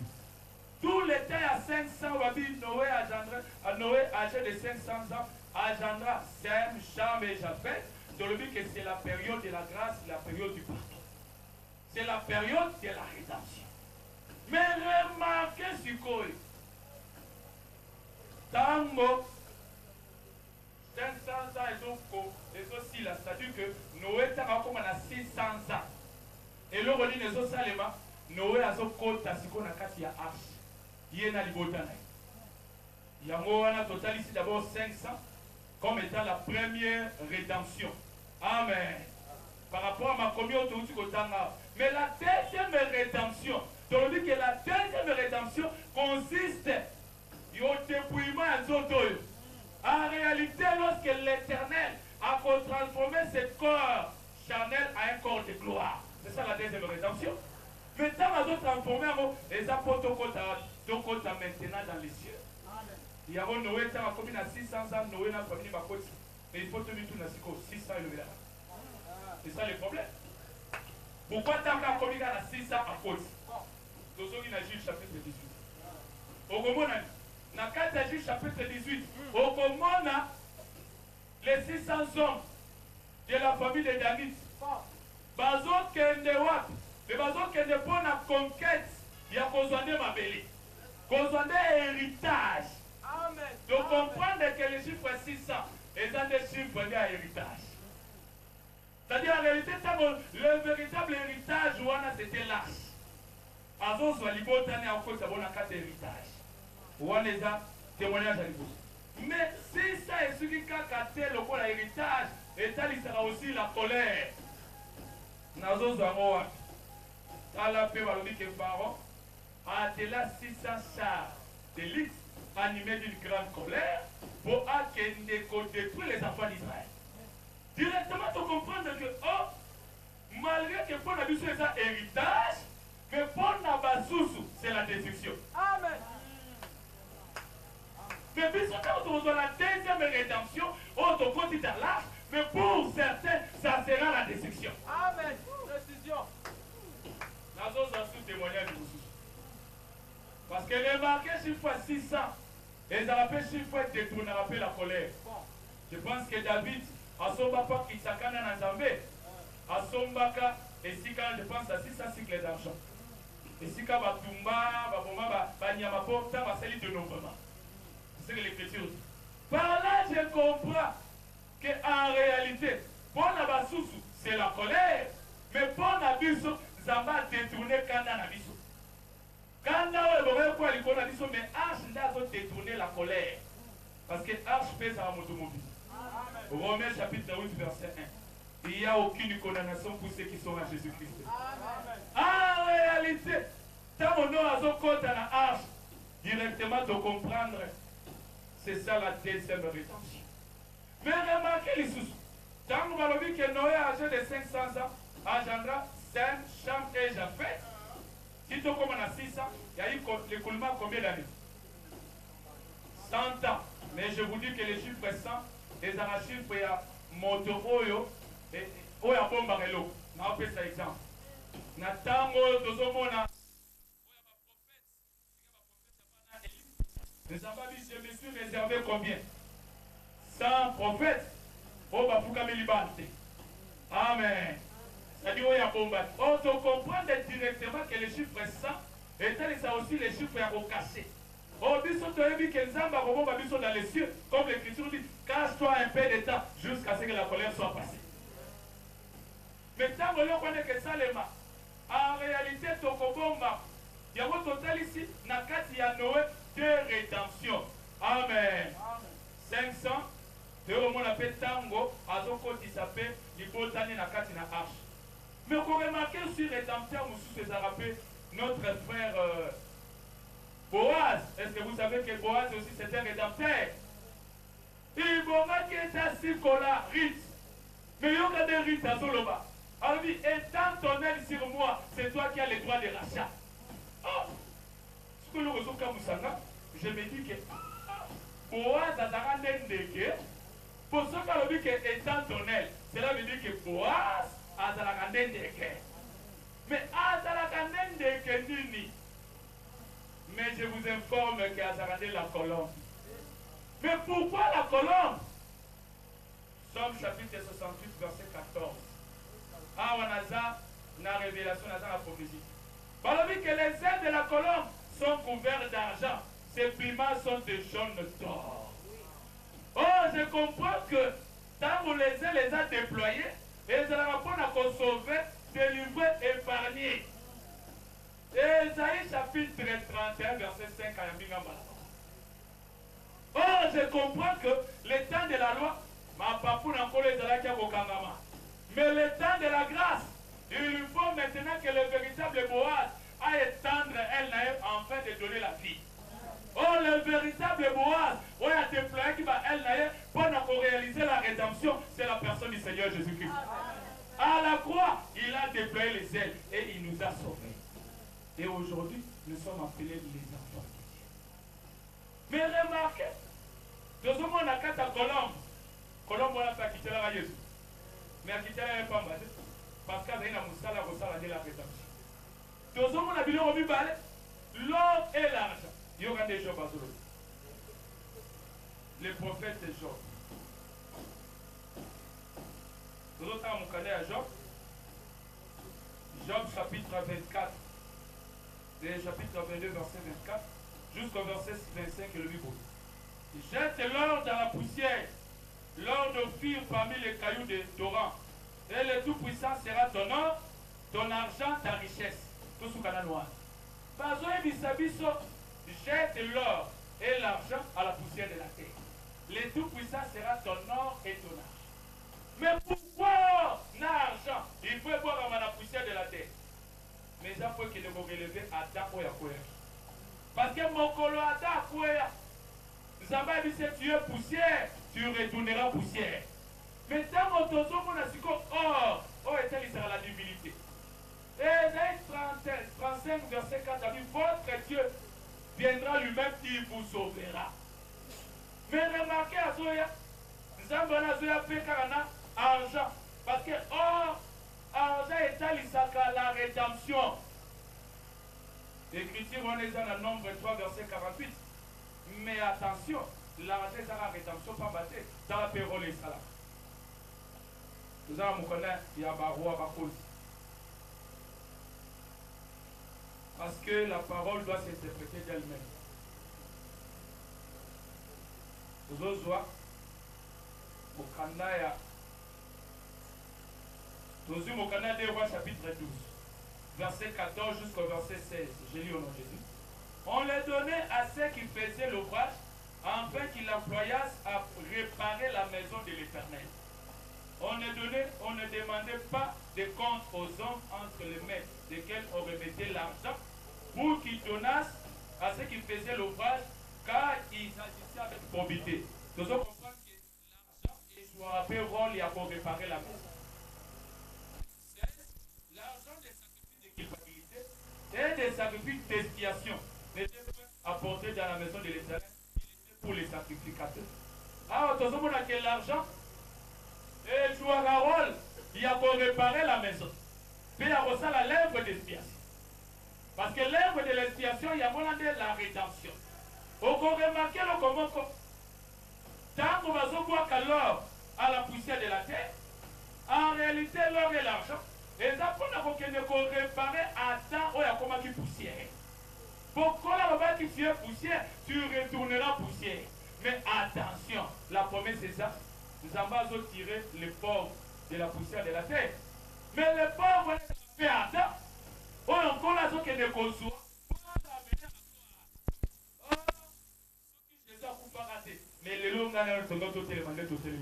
Speaker 3: tout l'été à 500, on va dire Noé âgé de 500 ans, engendra Sem, Cham et Japheth. Dans le but que c'est la période de la grâce, la période du pardon. C'est la période de la rédemption. Mais remarquez ce qu'il Tango 500 ans et aussi là, c'est-à-dire que Noé est comme à 600 ans. Et le rôle de Salema, Noé a son côté à ce qu'on a cassé à Arche. Il y a un libotana. Il y a un total ici d'abord 500 comme étant la première rédemption. Amen. Par rapport à ma communauté, mais la deuxième rédemption, donc dit que la deuxième rédemption consiste au dépouillement à Zotoyo. En réalité, lorsque l'Éternel a transformé ce corps charnel à un corps de gloire, c'est ça la deuxième rédemption. Maintenant, on a transformé les apôtres maintenant dans les cieux. Il y a un Noé qui a commis à 600 ans, Noé n'a pas mis ma côte. Mais il faut tenir tout dans 600 et le c'est ça le problème. Pourquoi tu as commis à 600 à côte? Nous sommes dans Juge chapitre 18. Au moment dans le cas de Juge chapitre 18, au moment les 600 hommes de la famille de David, bazo kende wap, mais bazo kende pour la conquête, il y a kozwande mabeli, kozwande héritage. Amen. Donc comprendre que les chiffres 600, ils ont des chiffres de héritage. C'est-à-dire en réalité, le véritable héritage, c'était l'arche. Azo soit libotane en cause de la carte héritage. On a témoignage à l'époque. Mais si ça est ce qui a gâté le héritage, et ça il sera aussi la colère. Nazo Zamoa, à la paix, on dit que Pharaon a été là 600 chars d'élite animés d'une grande colère pour détruire les enfants d'Israël. Directement, tu comprends que, oh, malgré que pour la mission, c'est un héritage, mais pour la basoussou, c'est la destruction. Amen. Mais puis, quand on a la deuxième rédemption, on te continue dans l'arche, mais pour certains, ça sera la destruction. Amen. Précision. Nous avons sous témoignage de vous. Parce que remarquez, chiffre 600, et ça rappelle chiffre détourné, rappelle la colère. Je pense que David, à son papa qui s'accana dans Zambé, à son baka, et si quand je pense à 600 cycles d'argent. Et si quand Batumba, Baboma, Banyamapo, ça va salir de nos mamans. C'est l'écriture. Par là, je comprends qu'en réalité, pour la basoussou, c'est la colère, mais pour la biso, ça va détourner Kanda na biso. Kanda, mais Arche n'a pas détourné la colère. Parce que Arche pèse à automobile. Romains chapitre 8, verset 1. Il n'y a aucune condamnation pour ceux qui sont en Jésus-Christ. En réalité, tant qu'on a un compte à la Arche, directement de comprendre. C'est ça la deuxième rédemption. Mais remarquez les sous. Tant qu'on a vu que Noé, âgé de 500 ans, engendra Sem, Cham et Japheth. Si tu commences à 600, il y a eu l'écoulement combien d'années? 100 ans. Mais je vous dis que les chiffres 100, les chiffres, il y a moto oyo, et oyo a bomba relo. On va faire ça exemple. Natango, dozomona. Les Ambabi, je me suis réservé combien? 100 prophètes. Oh, bah, Fouka Melibante. Amen. C'est-à-dire, oh, il y a bomba. Oh, tu comprends directement que les chiffres 100, et ça aussi les chiffres au caché. Oh, biso, tu as vu que Nzamba, bomba, biso dans les cieux, comme l'écriture dit, cache-toi un peu de temps jusqu'à ce que la colère soit passée. Mais tant que l'on connaît que ça, en réalité, tu comprends. Il y a total ici, Nakati ya Noé, de rédemption. Amen. 500, de on appelle Tango, Azoko Disapé, Libotani Nakati na Arche. Mais on remarque sur rédempteur, nous sous notre frère Boaz. Est-ce que vous savez que Boaz aussi c'était un rédempteur? Il m'a dit que c'est un Sikola, Rite. Mais il y a des rites à Zoloba. Alors il dit, étant ton aile sur moi, c'est toi qui as les droits de rachat. Oh! Ce que nous faisons comme ça, je me dis que Boaz a Ndeke, pour ce qu'on dit que étant ton aile, cela veut dire que Boaz a Ndeke. Mais a Ndeke nini. Mais je vous informe qu'il a la colombe. Mais pourquoi la colombe? Somme chapitre 68, verset 14. Ah, on a ça, la révélation, on a ça, la prophétie. Voilà que les ailes de la colombe sont couverts d'argent. Ses piments sont de jaune d'or. Oh, je comprends que tant que les ailes les a déployés, et ils ont sauvé, délivré, épargné. Ésaïe chapitre 31, verset 5 à Yambingamba. Oh, je comprends que le temps de la loi, ma papou n'a pas les alaki à Bokangama. Mais le temps de la grâce, il faut maintenant que le véritable Boaz aille étendre elle afin de donner la vie. Oh, le véritable Boaz, on a déployé qui va elle pour réaliser la rédemption, c'est la personne du Seigneur Jésus-Christ. À la croix, il a déployé les ailes et il nous a sauvés. Et aujourd'hui, nous sommes appelés les enfants de Dieu. Mais remarquez, nous sommes en Akata Colombe. Colombe, on a fait quitter la Jésus. Mais à quitter la femme, parce qu'il y a une moussala de la rédemption. Nous sommes en Abilon au Bibale, l'or et l'argent. Il y aura des Job à Zolo. Les prophètes de Job. Nous autres, on connaît à Job. Job chapitre 24. Et chapitre 22, verset 24, jusqu'au verset 25 et le Bible. Jette l'or dans la poussière, l'or d'Ophir parmi les cailloux de torrent. Et le Tout-Puissant sera ton or, ton argent, ta richesse. Tout ce qu'on a noir. Jette l'or et l'argent à la poussière de la terre. Le Tout-Puissant sera ton or et ton argent. Mais pourquoi l'argent? Il faut boire à la poussière de la terre. Mais il faut qu'il vous relever à Dakoya. Parce que mon colo à Dakoya, Zamba dit si tu es poussière, tu retourneras poussière. Mais tant que tu or est sera la divinité. Et dans 35, verset 4, ça dit votre Dieu viendra lui-même, il vous sauvera. Mais remarquez à Zoya, Zamba na Zoya Pekarana, argent. Parce que or, argent est à la rédemption. L'écriture, on est dans le nombre 3, verset 48. Mais attention, l'argent est à la rédemption, pas battu. Dans la pérole et ça là. Nous allons nous connaître, il y a Barou à cause. Parce que la parole doit s'interpréter d'elle-même. Nous allons voir, au Canada, nous sommes au Canada des Rois, chapitre 12, verset 14 jusqu'au verset 16. Je lis au nom de Jésus. On les donnait à ceux qui faisaient l'ouvrage, afin qu'ils l'employassent à réparer la maison de l'Éternel. On ne demandait pas de compte aux hommes entre les mains, desquels on remettait l'argent, pour qu'ils donnassent à ceux qui faisaient l'ouvrage, car ils agissaient avec probité. Nous devons comprendre que l'argent joue un rôle pour réparer la maison. L'argent des sacrifices de culpabilité et des sacrifices d'expiation n'étaient pas apportés dans la maison de l'Éternel, pour les sacrificateurs. Alors, tout le monde a que l'argent et joue un rôle, il y a pour réparer la maison. Puis il y a aussi la lèvre d'expiation. Parce que l'œuvre de l'expiation, il y a la rédemption. Vous remarquez le comment, tant qu'on va se voir qu'alors à la poussière de la terre, en réalité, l'or et l'argent, et ça, on a réparer à temps où il y a comment qui poussière. Pourquoi la robe qui fait poussière, tu retourneras poussière. Mais attention, la promesse c'est ça. Nous allons tirer les pauvres de la poussière de la terre. Mais les pauvres, fait à temps. On a encore là ce qui est de conçoit. Mais les longs gagnent le second total, le mandat total.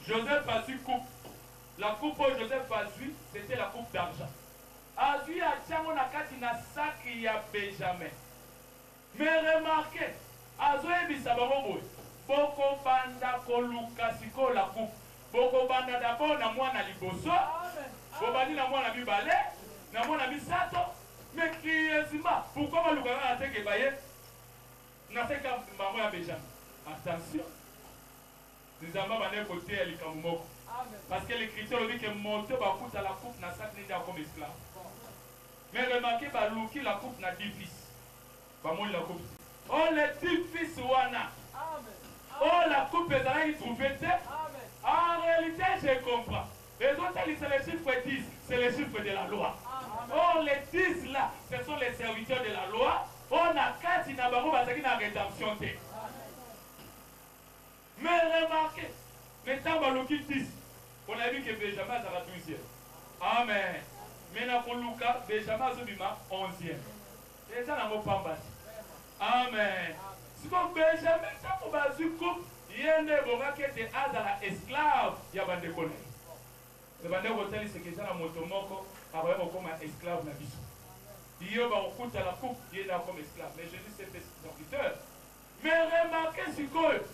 Speaker 3: Joseph a su coupe. La coupe où Joseph a su, c'était la coupe d'argent. Azui a tchango na kati na sac ya Benjamin. Mais remarquez, Azui bisabango boko banda koluka siko la coupe. Boko banda d'abord na mwana liboso. Bobani na mwana bibale, na mwana bisato. Mais curieusement, pourquoi va luka na teke baye? Na teka maman ya Benjamin. Attention. Nous avons un côté à l'Ikamumoko. Parce que l'écriture dit que monter va coûter à la coupe n'a pas été comme esclave. Mais remarquez, la coupe n'a 10 fils. La coupe. Oh, les 10 fils, wana. Oh, la coupe est là, il trouvait. En réalité, je comprends. Les autres, c'est les chiffres 10, c'est les chiffres de la loi. Oh, les 10 là, ce sont les serviteurs de la loi. On a 4 qui n'ont pas rédemption. Mais remarquez, maintenant, Baloki 10, on a vu que Benjamin est à la 12e. Amen. Maintenant, pour Lucas, Benjamin est 11e. Et ça, on n'a pas battu. Amen. Si vous Benjamin, ça pour baser coupe, il y a un évoqué qui était à la esclave, il y a un déconné. Le bandeur hôtel, c'est que ça, la motomoko, après, on comme un esclave, la biso. Il y a un coup à la coupe, il y a comme esclave. Mais Jésus, c'est serviteur. Mais remarquez ce que.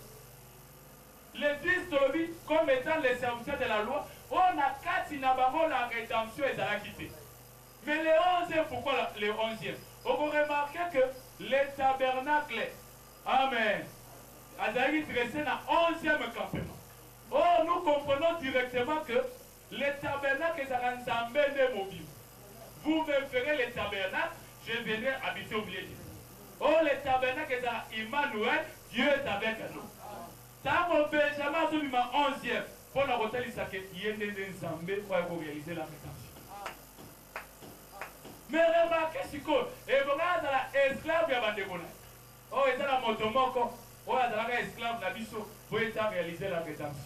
Speaker 3: Les 10 Tolobi, comme étant les serviteurs de la loi, on a 4 Sinabango, la rédemption est à la quitter. Mais les 11e, pourquoi les 11e? On va remarquer que les tabernacles, Amen, a dressé dans 11e campement. Oh, nous comprenons directement que les tabernacles sont en train mobile. Vous me ferez les tabernacles, je viendrai habiter au milieu de vous. Oh, les tabernacles sont Emmanuel, Dieu est avec nous. Tant que Benjamin a mis 11e, pour la hôtel, il y a des Zambé pour réaliser la rédemption. Mais remarquez ce que, et vous regardez la esclave, il y a des gens. Oh, il y a la motomoko, oh, il y a la esclave, la biso, pour réaliser la rédemption.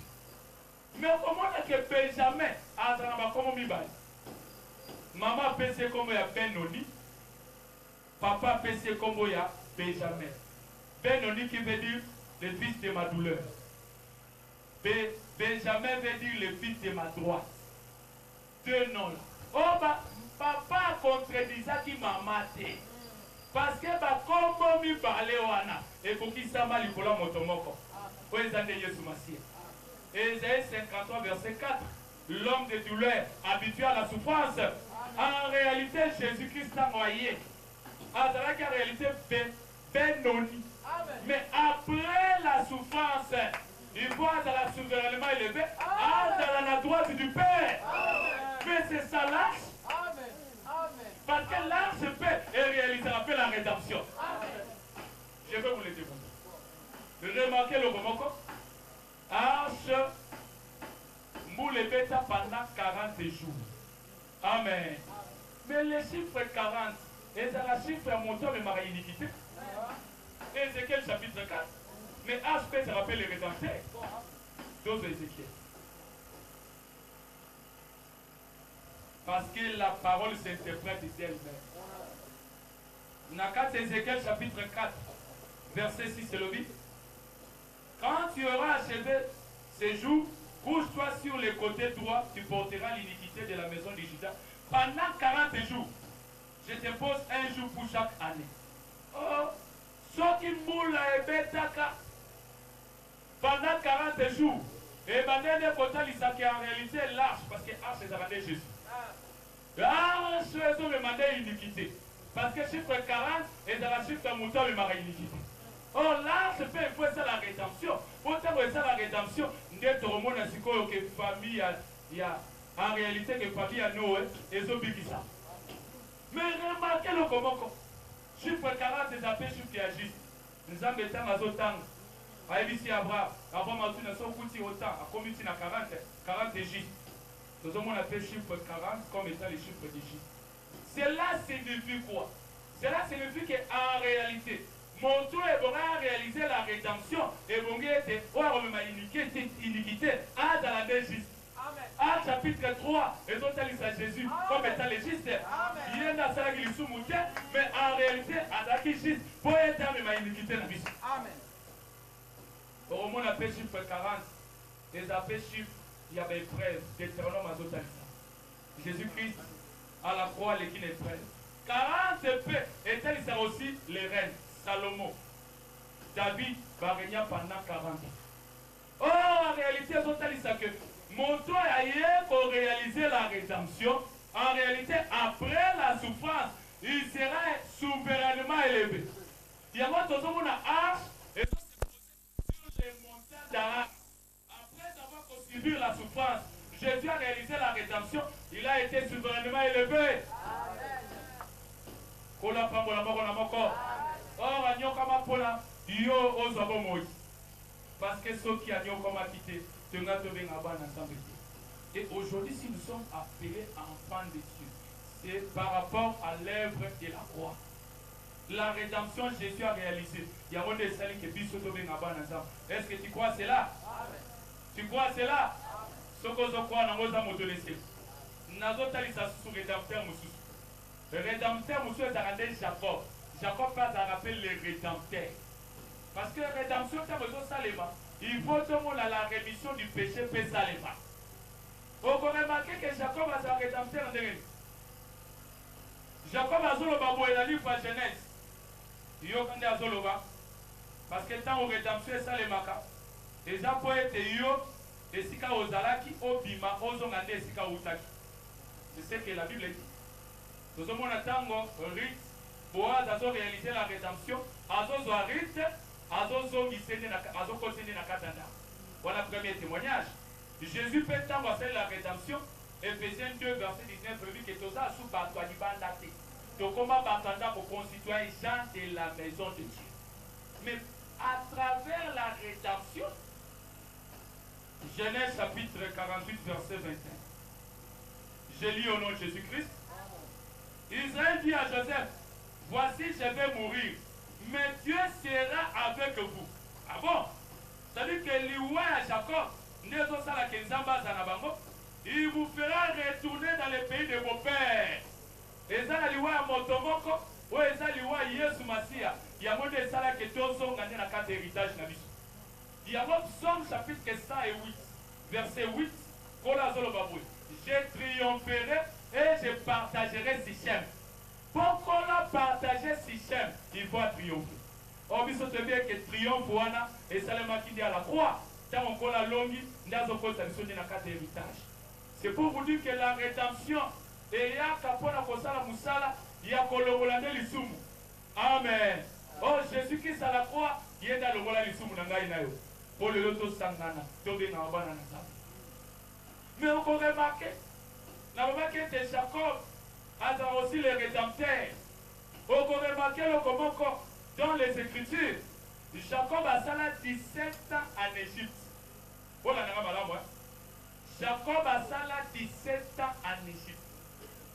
Speaker 3: Mais comment est-ce que Benjamin a dit comment il va? Maman pensait comme il y a Benoni, papa pensait comme il y a Benjamin. Benoni qui veut dire le fils de ma douleur. Benjamin veut dire le fils de ma droite. Deux noms là. Oh, papa contredisa qui m'a maté. Parce que comme mi parle wana et pour qui ça m'a lipola motomoko. Pour les années Yesu Massia. Ésaïe 53 verset 4. L'homme de douleur habitué à la souffrance. En réalité, Jésus-Christ a noyé. En réalité, Benoni. Mais après la souffrance, il voit dans la souverainement élevé, dans la droite du Père. Mais c'est ça l'arche. Parce que l'arche peut et réalisera la rédemption. Je vais vous le démontrer. Remarquez le moment. Arche moule bêta pendant 40 jours. Amen. Mais les chiffres 40, et c'est la chiffre montant de ma iniquité. Ézéchiel chapitre 4. Mais HP ça rappelle les rédempteurs. D'autres Ézéchiel. Parce que la parole s'interprète d'elle-même. Nakat Ézéchiel chapitre 4, verset 6, c'est le dit. Quand tu auras achevé ces jours, couche-toi sur le côté droit, tu porteras l'iniquité de la maison de Juda pendant 40 jours. Je te pose un jour pour chaque année. Oh, ceux qui moulent et betaka pendant 40 jours. Et maintenant, quand ils en réalité l'arche, parce que l'arche est demandé Jésus. L'arche est demandé iniquité. Parce que chiffre 40 est dans la chiffre de mouton de ma iniquité. Or, l'arche fait une fois ça la rédemption. Pourtant, ça la rédemption, d'être au monde ainsi que famille, il y a en réalité que famille à Noé et Zobikisa. Mais remarquez le comment. Chiffre 40 est appelé chiffre qui agit. Nous avons été à Zotan. À Ebici Abraham. Avant Martin, nous avons fait autant. À comité à 40 Égypte. Nous avons appelé chiffre 40 comme étant les chiffres d'Égypte. Cela signifie quoi? Cela signifie qu'en réalité, mon tour est bon à réaliser la rédemption et bon était voir ma iniquité à dans la Égypte. Acte chapitre 3, et donc à Jésus comme étant légiste. Il y a dans ça qui est sous-mouté, mais en réalité, à la juste pour être ma iniquité dans la vie. Amen. Au moins, on appelle chiffre 40, les appels chiffres, il y avait preuve, Deutéronome à Zotalisa. Jésus-Christ, à la croix, les qui n'est preuve. 40 épées, et tel ils sont aussi les reines. Salomon, David va régner pendant 40 ans. Or, en réalité, Zotalisa que mon toit ailleurs pour réaliser la rédemption, en réalité, après la souffrance, il sera souverainement élevé. Il y a moi, tout le monde a arche, et tout se posé sur les montagnes d'Arach. Après avoir subi la souffrance, Jésus a réalisé la rédemption, il a été souverainement élevé. Or, parce que ceux qui ont quitté, et aujourd'hui, si nous sommes appelés enfants de Dieu, c'est par rapport à l'œuvre de la croix. La rédemption, Jésus a réalisé. Il y a des salles qui disent est-ce que tu crois cela? Tu crois cela? Ce que je crois, nous avons motorisé. Nous avons sous rédempteur. Le rédempteur, monsieur, est arrêté Jacob. Jacob pas à rappeler les rédempteurs. Parce que la rédemption, c'est besoin de Salema. Il faut tout le monde à la rémission du péché, peut Salema. Vous remarquez que Jacob a sa rédempteur en dernier. Jacob a Zoloba pour la livre à Genèse. Il y a Zoloba. Parce que tant au rédemption, c'est Salemaka. Et ça peut être Yo, et Sika Ozalaki, Obima, Ozongande, et Sika Utaki. C'est ce que la Bible dit. Nous sommes en attendant Rite, Boaz a réalisé la rédemption, Azo Rite, Azo continué na Katanda. Voilà le premier témoignage. Jésus peut faire la rédemption, Ephésiens 2, verset 19, le dit que tout ça sous Batouani Bandate. Donc, comment Batanda pour concitoyens gens de la maison de Dieu. Mais à travers la rédemption, Genèse chapitre 48, verset 21. Je lis au nom de Jésus-Christ. Israël dit à Joseph, voici je vais mourir, mais Dieu sera avec vous. Ah bon? C'est-à-dire que l'Iwa à Jacob, il vous fera retourner dans le pays de vos pères. Et ça, l'Iwa à Motomoko, ou ça, l'Iwa Yesu Masia, il y a moins de ça là que tous ont gagné la carte d'héritage. Il y a un psaume chapitre 108, verset 8, je triompherai et je partagerai Sichem. Pour qu'on a partagé Sichem, il faut triompher. On dit bien que triomphe et ça le qui dit à la croix. Tant on a longue, c'est pour vous dire que la rédemption et ya kapona kosala musala ya kolongolande lisumu. Amen. Oh Jésus-Christ à la croix, il est dans le rôle lisumu na ngai na yo. Pour le loto sangana, tobe na bana na ça. Mais on peut remarquer, la maman qui était Jacob a aussi les rédempteurs. On peut remarquer le comment dans les Écritures, Jacob a sala 17 ans en Égypte. Voilà, Jacob a sala 17 ans en Égypte.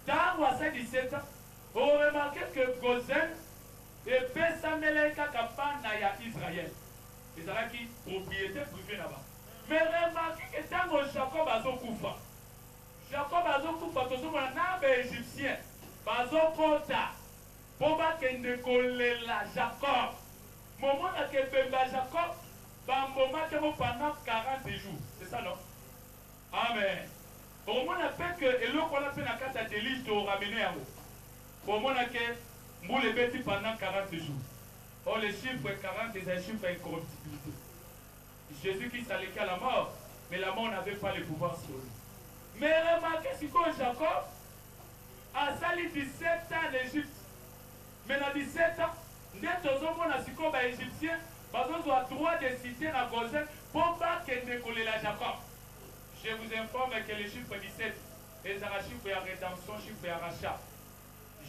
Speaker 3: Dans à 17 ans, on remarque que Gozen et Pessaméleka Kapana ya Israël. C'est ça qui propriété privée là-bas. Mais remarquez que dans Jacob a son koufa. Jacob a son koufa, tout ce monde n'a égyptien. Bazo Kota. Pour que ne colle la Jacob. Moment à que Bemba Jacob, moment que pendant 40 jours. C'est ça non? Amen. Au moins, on appelle que l'eau qu'on appelle la carte à délice de ramener à vous. Pour moi, vous les bêtis pendant 40 jours. Or, le chiffre 40 est un chiffre d'incorruptibilité. Jésus-Christ allait à la mort, mais la mort n'avait pas le pouvoir sur lui. Mais remarquez ce que Jacob a sali 17 ans en Égypte. Mais dans 17 ans, dès que les Égyptiens ont le droit de citer la Gozen pour pas qu'elle décolle la Jacob. Je vous informe que le chiffre 17 est un chiffre de rédemption, chiffre de rachat.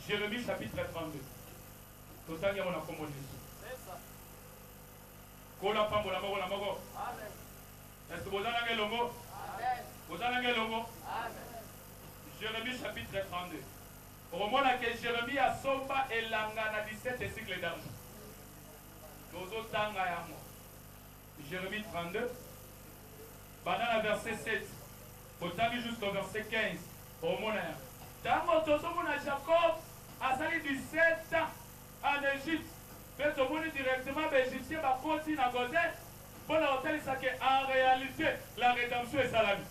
Speaker 3: Jérémie chapitre 32. Tout ça, il y a un accommodé. Est-ce que vous avez le mot? Vous avez le mot? Jérémie chapitre 32. Au moment où Jérémie a somba et l'angana 17 cycles d'argent. Jérémie 32. Pendant le verset 7. Autant jusqu'au verset 15. Au moment où Jacob a sali 17 ans en Égypte. Mais au monde directement, les Égyptiens vont continuer à causer. Pour leur dire qu'en réalité, la rédemption est salami.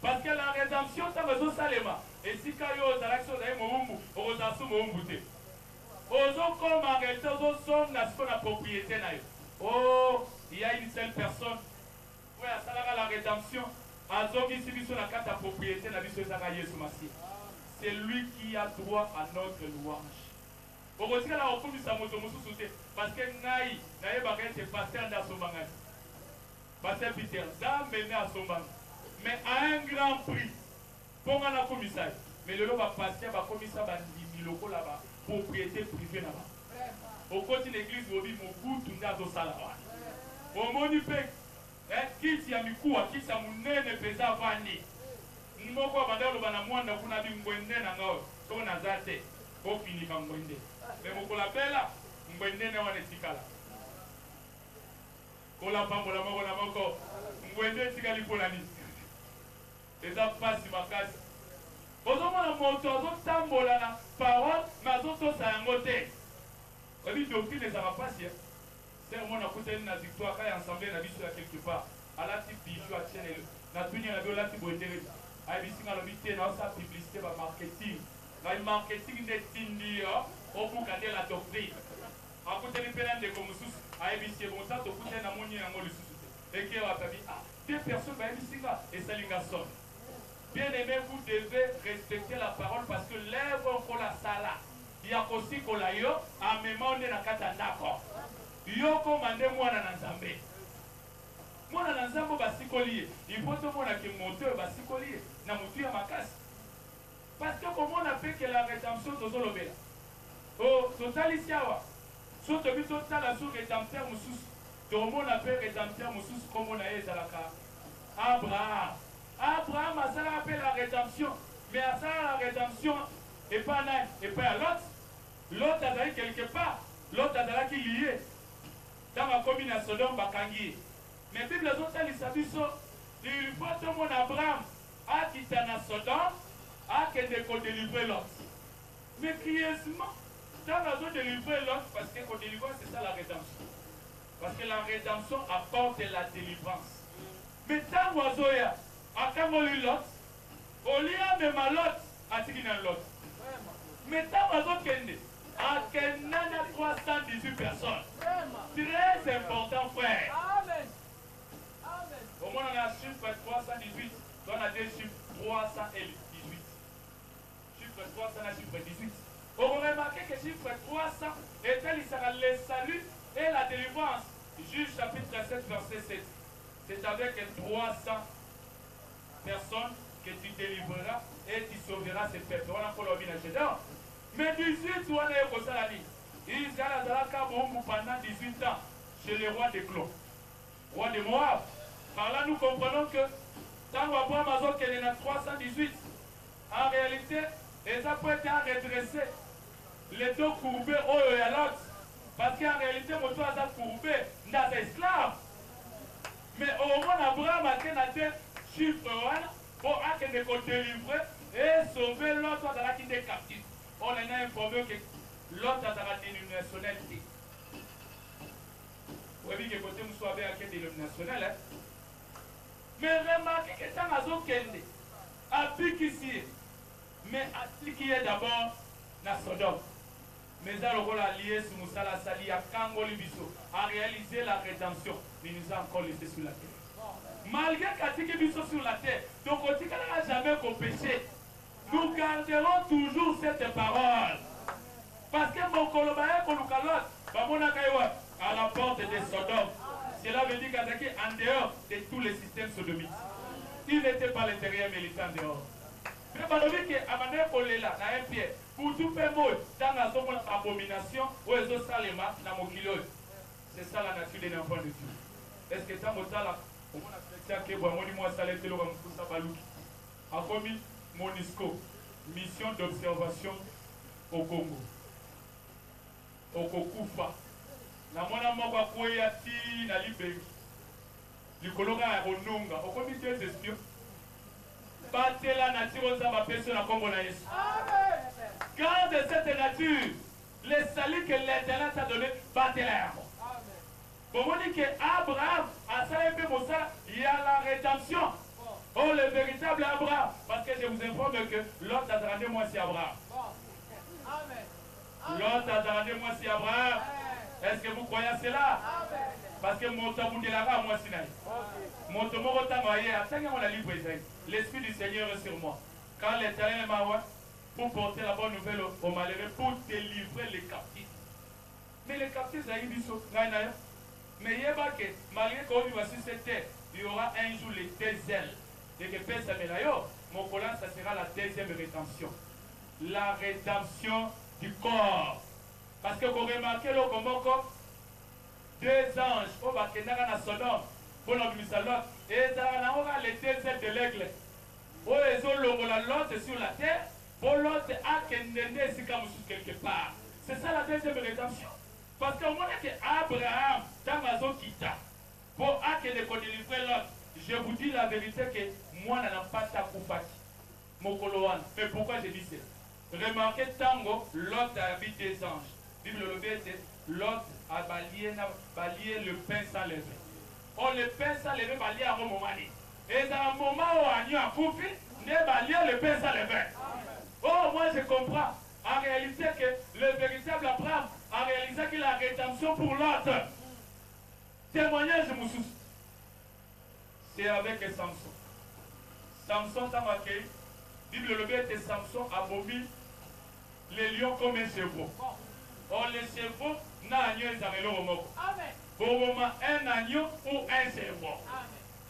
Speaker 3: Parce que la rédemption, c'est un salema. Et si quand il y a des actions, il y a des moumbu. Comme en réalité, ils sont la propriété. Oh, il y a une seule personne. Oui, ça la rédemption. La propriété, c'est lui qui a droit à notre louange. Parce que Naï, c'est pasteur dans son bagage. Pasteur Peter, ça mené à son bagage. Mais à un grand prix, pour un commissaire. Mais le lot va passer, va commissaire, va 10 000 euros là-bas, propriété privée là-bas. Au côté de l'église, au bout, mon goût, tout le monde a là-bas. Au monipé, qui s'y a mis quoi, qui s'y a mis ne pèse à vanner. Nous avons dit que nous avons dit que nous avons dit que nous avons dit au fini comme Mwende. Mais mon collègue là, Mwende n'est pas là. Kola pambola moko na moko, Mwende tikali polani. Et ça passe ma casse. Ozomona moto azotambola na parole, mais azotosa yango te. Obi doctrine ça va passer. C'est mon akuteni na victoire ka ensemble na biso quelque part. Ala ti bijou a tienne na tunya na bola ti boendere. Ai bisinga lo bité na sa publicité ba marketing. Le marketing de Tindy, au bout de la doctrine. À côté de Pélan de Komusus, à ABC, bon, ça, au côté de la monnaie, et qui a dit, ah, deux personnes, et Salingason. Bien aimé, vous devez respecter la parole parce que l'œuvre qu'on la sala, il y a aussi qu'on l'a eu, à même on est dans Katandako. Yo commandé moi dans Nzambe. Moi dans Nzambe, basikolier. Il faut que mon moteur basikolier. Na mutu ya makasi. Parce que comment on a fait que la rédemption de Zolobela? Oh, total ici, sauf que total la sous rédempteur Moussous. Tout le monde a fait rédempteur Moussous comme on a eu à la carte. Abraham. Abraham a ça appelé la rédemption. Mais à ça la rédemption et pas à l'autre. L'autre a d'ailleurs quelque part. L'autre a d'ailleurs qui lié. Dans ma commune à Sodome, Bakangi. Mais Bible les autres, ils savent il faut tout le monde Abraham a quitté à Sodome. Ah, que de délivrer l'autre. Mais curieusement, dans la zone de délivrer l'autre, parce que qu'on délivre, c'est ça la rédemption. Parce que la rédemption apporte la délivrance. Mais tant oiseau, à quand on lit l'autre, au lieu de ma l'autre, à tirer l'autre. Mais tant oiseau qu'il à Kenan 318 personnes. Très important, frère. Amen. Au moins, on a un chiffre 318, on a deux chiffres 318. Chiffre 300, la chiffre 18. On remarque que chiffre 300 était le salut et la délivrance. Juge chapitre 7, verset 7. C'est avec 300 personnes que tu délivreras et tu sauveras ces peuples. On a encore le mais 18, on est au Salani. Israël a pendant 18 ans chez le roi de Clos, roi de Moab. Par là, nous comprenons que tant Abraham a qu'il est à 318, en réalité, et ça peut être redressé. Les deux courbés, oh et à l'autre. Parce qu'en réalité, mon toit a courbé dans des esclaves. Mais au moins, Abraham a été chiffre pour être délivré et sauver l'autre dans la qui est captif. On a informé que l'autre a la dénominationnalité. Vous voyez que côté nous soit avec la dénominationnelle. Mais remarquez que ça n'a pas à pique ici. Mais à ce qui est d'abord dans Sodome. Mais ça, le rôle allié sur Moussala Sali, à Kangoli Bisso, a réalisé la rédemption, mais il nous a encore laissé sur la terre. Malgré Katiki Bisso sur la terre, donc on dit qu'elle n'a jamais qu'au péché. Nous garderons toujours cette parole. Parce que mon Kolobaye Kolukalot, à la porte des Sodomes, cela veut dire qu'Azaki en dehors de tous les systèmes sodomites. Il n'était pas à l'intérieur, mais il était en dehors. Mais Balobi qui a mené Kolela, dans un pied, pour tout faire mot, dans la zone d'abomination, où ils ont salema, dans mon kilo. C'est ça la nature des enfants de Dieu. Est-ce que ça m'a dit là? On a fait que moi, ça l'était le Ramoussa Balouki. A commis MONUSCO, mission d'observation au Congo. Au Kokufa. Na mwana moko akoya ti na libeki likologa ya konunga okomi te espion batela nature za bapeso na kombo na Yesu. Garde cette nature, les saluts que l'Éternel t'a donné, batela. Bon, on dit que Abraham a salé Moussa, il y a la rédemption. Oh, le véritable Abraham, parce que je vous informe que l'autre a demandé moi c'est Abraham. L'autre a demandé moi c'est Abraham. Est-ce que vous croyez à cela? Parce que mon tabou de la rame, moi c'est mon tomo l'Esprit du Seigneur est sur moi. Quand l'Éternel m'a envoyé pour porter la bonne nouvelle aux malheureux, pour délivrer les captifs. Mais les captifs, ça y est, mais il y a pas que malgré qu'on vit sur cette terre, il y aura un jour les deux ailes. Et que personne n'est là, mon collant, ça sera la deuxième rédemption. La rédemption du corps. Parce que vous remarquez le comment deux anges au Bakenara na Sodome pour l'Obmisalot et ça aura les deux ailes de l'aigle. Où ils ont l'autre sur la terre, pour l'autre à Kendende si comme quelque part. C'est ça la deuxième rédemption. Parce qu'au moment que Abraham, dans ma zone quitta, pour acte de délivrer l'autre, je vous dis la vérité que moi, je n'ai pas ta coupati. Mon coloane. Mais pourquoi j'ai dit ça? Remarquez, Tango, l'autre a vu des anges. Bible le l'autre a balayé le pain sans lever. Oh, le pain sans lever, balayé à un moment. Et dans un moment où on a coupé, on a balayé le pain sans lever. Oh, moi je comprends. En réalité, que le véritable Abraham a réalisé qu'il a la rédemption pour l'autre. Témoignage de Moussous. C'est avec Samson. Samson t'a marqué. Bible le bête Samson a vomi les lions comme un chevreau. Or les chevaux n'a agneau et zamelo au moko. Pour moment un agneau ou un chevreau.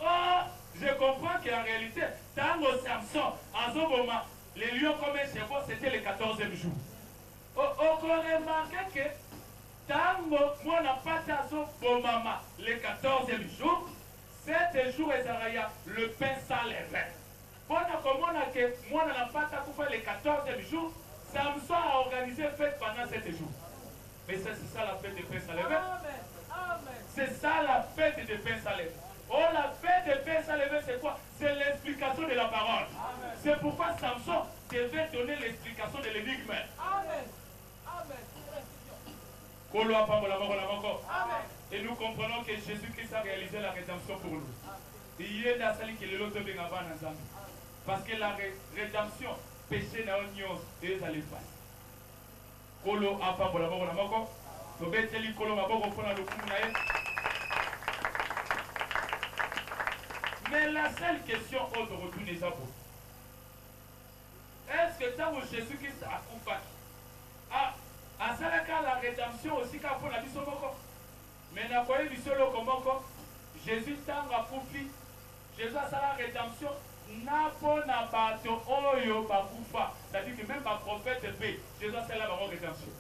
Speaker 3: Oh, je comprends qu'en réalité, dans le Samson, en ce moment, les lions comme un chevreau, c'était le 14e jour. On remarque que dans moi n'a pas pour maman le 14e jour, 7 jours et le pain sans levain. Moi n'a pas le 14e jour, Samson a organisé fête pendant 7 jours. Mais c'est ça la fête de pain sans levain. C'est ça la fête de pain sans levain. Oh, la fête de pain sans levain, c'est quoi? C'est l'explication de la parole. C'est pourquoi Samson devait donner l'explication de l'énigme. Amen. Et nous comprenons que Jésus-Christ a réalisé la rédemption pour nous. Parce que la rédemption, péché n'a pas de l'espace. Kolo apa bola bola moko to beteli kolo maboko pona le kunae. Mais la seule question autre retourne les apôtres. Est-ce que tant que Jésus-Christ a coupé à Salaka la rédemption aussi qu'a pour la biso moko. Mais n'a pas eu du solo comment Jésus tant a coupé. Jésus a la rédemption. N'a pas na bato oyo bakufa. C'est-à-dire que même par prophète paix, Jésus a la rédemption.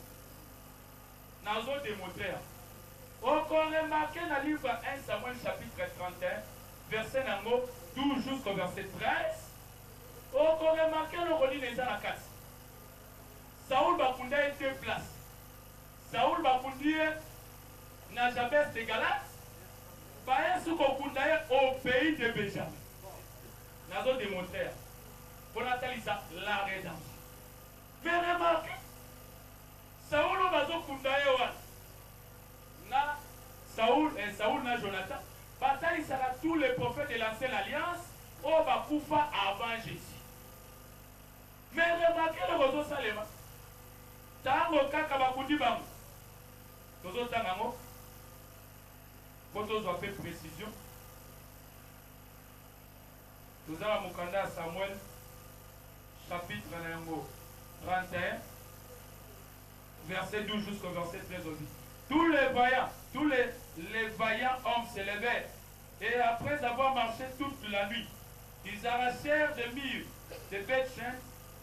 Speaker 3: Nous avons démontré. On remarque dans le livre 1 Samuel chapitre 31, verset 12 jusqu'au verset 13. On remarque le relis des Anakas. Saoul Bakunda est deux places. Saoul Bakunda n'a jamais de Galate. Baye Soukokunda au pays de Benjamin. Nous avons démontré pour Nathalie ça la rédemption. Mais remarquez, Saoul Saoul na Jonathan, bataille sera tous les prophètes de l'ancienne alliance au Bakoufa avant Jésus. Mais remarquez le réseau Salema. Tango kaka bakundi bango. Tozo tangango. Quand on fait précision. Nous allons Mukanda Samuel, chapitre 31, verset 12 jusqu'au verset 13 au 10. Tous les vaillants hommes se levèrent, et après avoir marché toute la nuit, ils arrachèrent de murs, de Beth-Shean,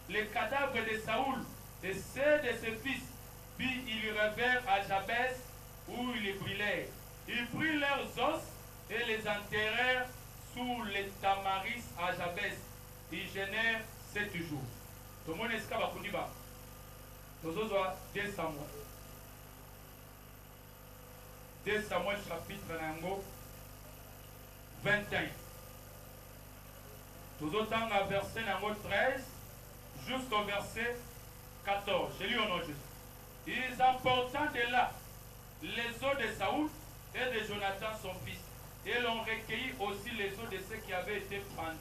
Speaker 3: les cadavres de Saoul, de ceux de ses fils, puis ils les revinrent à Jabès, où ils les brûlèrent. Ils prirent leurs os et les enterrèrent sous les tamaris à Jabès. Ils gênèrent 7 jours. Tout le monde est à Kuniba. Nous avons 2 Samuel. 2 Samuel chapitre 21. Nous avons verset 13 jusqu'au verset 14. Je lis au nom de Jésus. Ils emportant de là les os de Saoul et de Jonathan son fils, et l'on recueillit aussi les os de ceux qui avaient été pendus.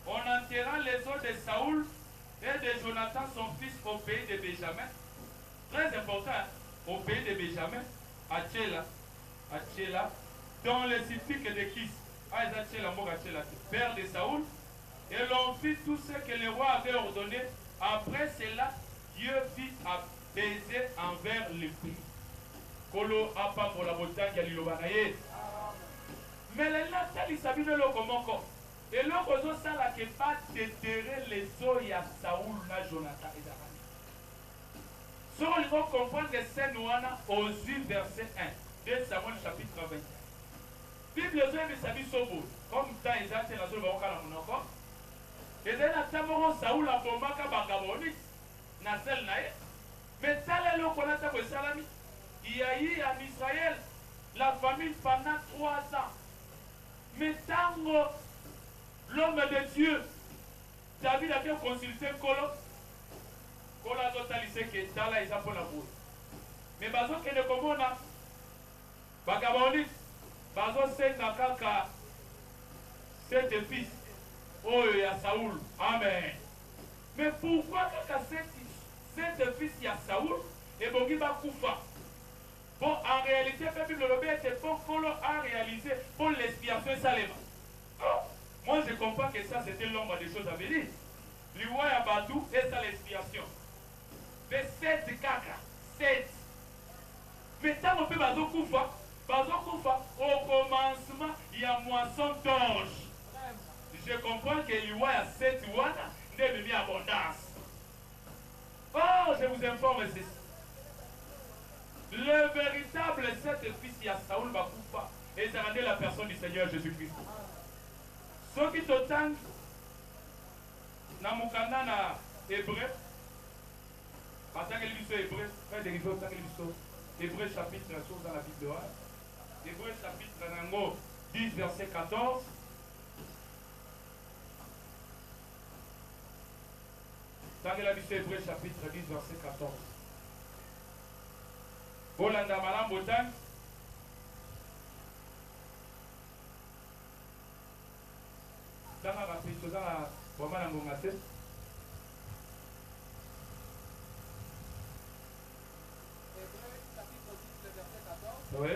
Speaker 3: On enterra les os de Saoul et de Jonathan son fils au pays de Benjamin. Très important, hein? Au pays de Benjamin, à Tchéla, dans les suffiques de Kis, père de Saoul, et l'on fit tout ce que le roi avait ordonné. Après cela, Dieu fit apaiser envers les pays. Kolo apa pour la montagne l'ilobanaye. Mais les natali sabine lo komoko. Et le kozo sala ke pas déterrer les os ya Saoul na Jonathan et David. Selon il faut comprendre que c'est Nouana aux 8 verset 1. 2 Samuel chapitre 21. Bible zo sabi sobo. Comme ta ezate na zo ba okala monoko. Et then atamoro Saoul a bomaka bagaboni na sel na ye. Mais tala lo konata ko salami. Il y a eu en Israël la famine pendant 3 ans. Mais tant l'homme de Dieu, David a bien consulté Kolo. Kolo a totalisé que Tala est pour la boue. Mais bazo que ne komona Bagabonit, bazo c'est Nakaka, c'est des fils. Oh, il y a Saoul. Amen. Mais pourquoi Kaka c'est fils, il y a Saoul et Bogiba Koufa? Bon, en réalité, la Bible était pour qu'on a réalisé pour l'expiation Salema. Oh, moi, je comprends que ça, c'était l'ombre des choses à venir. L'Iwa Abadou et ça l'expiation. Mais 7 caca, 7. Mais tant qu'on peut Bazo Koufa, au commencement, il y a moisson d'orge. Je comprends que l'Iwa a 7 ouana, n'est mis abondance. Oh, je vous informe ceci. Le véritable sept fils, il y a Saoul Bakoufa, et ça rendait la personne du Seigneur Jésus-Christ. Ceux qui t'entendent, dans mon canal hébreu, en tant que l'histoire hébreu, frère de l'histoire, en tant que l'histoire, hébreu chapitre, chose dans la Bible, hébreu chapitre 10, verset 14. Dans la Bible hébreu chapitre 10, verset 14. Bolanda malam botan. Tanga kapito tanga wamana ngomate.
Speaker 4: Hébreux chapitre 10 verset 14.
Speaker 3: Oui.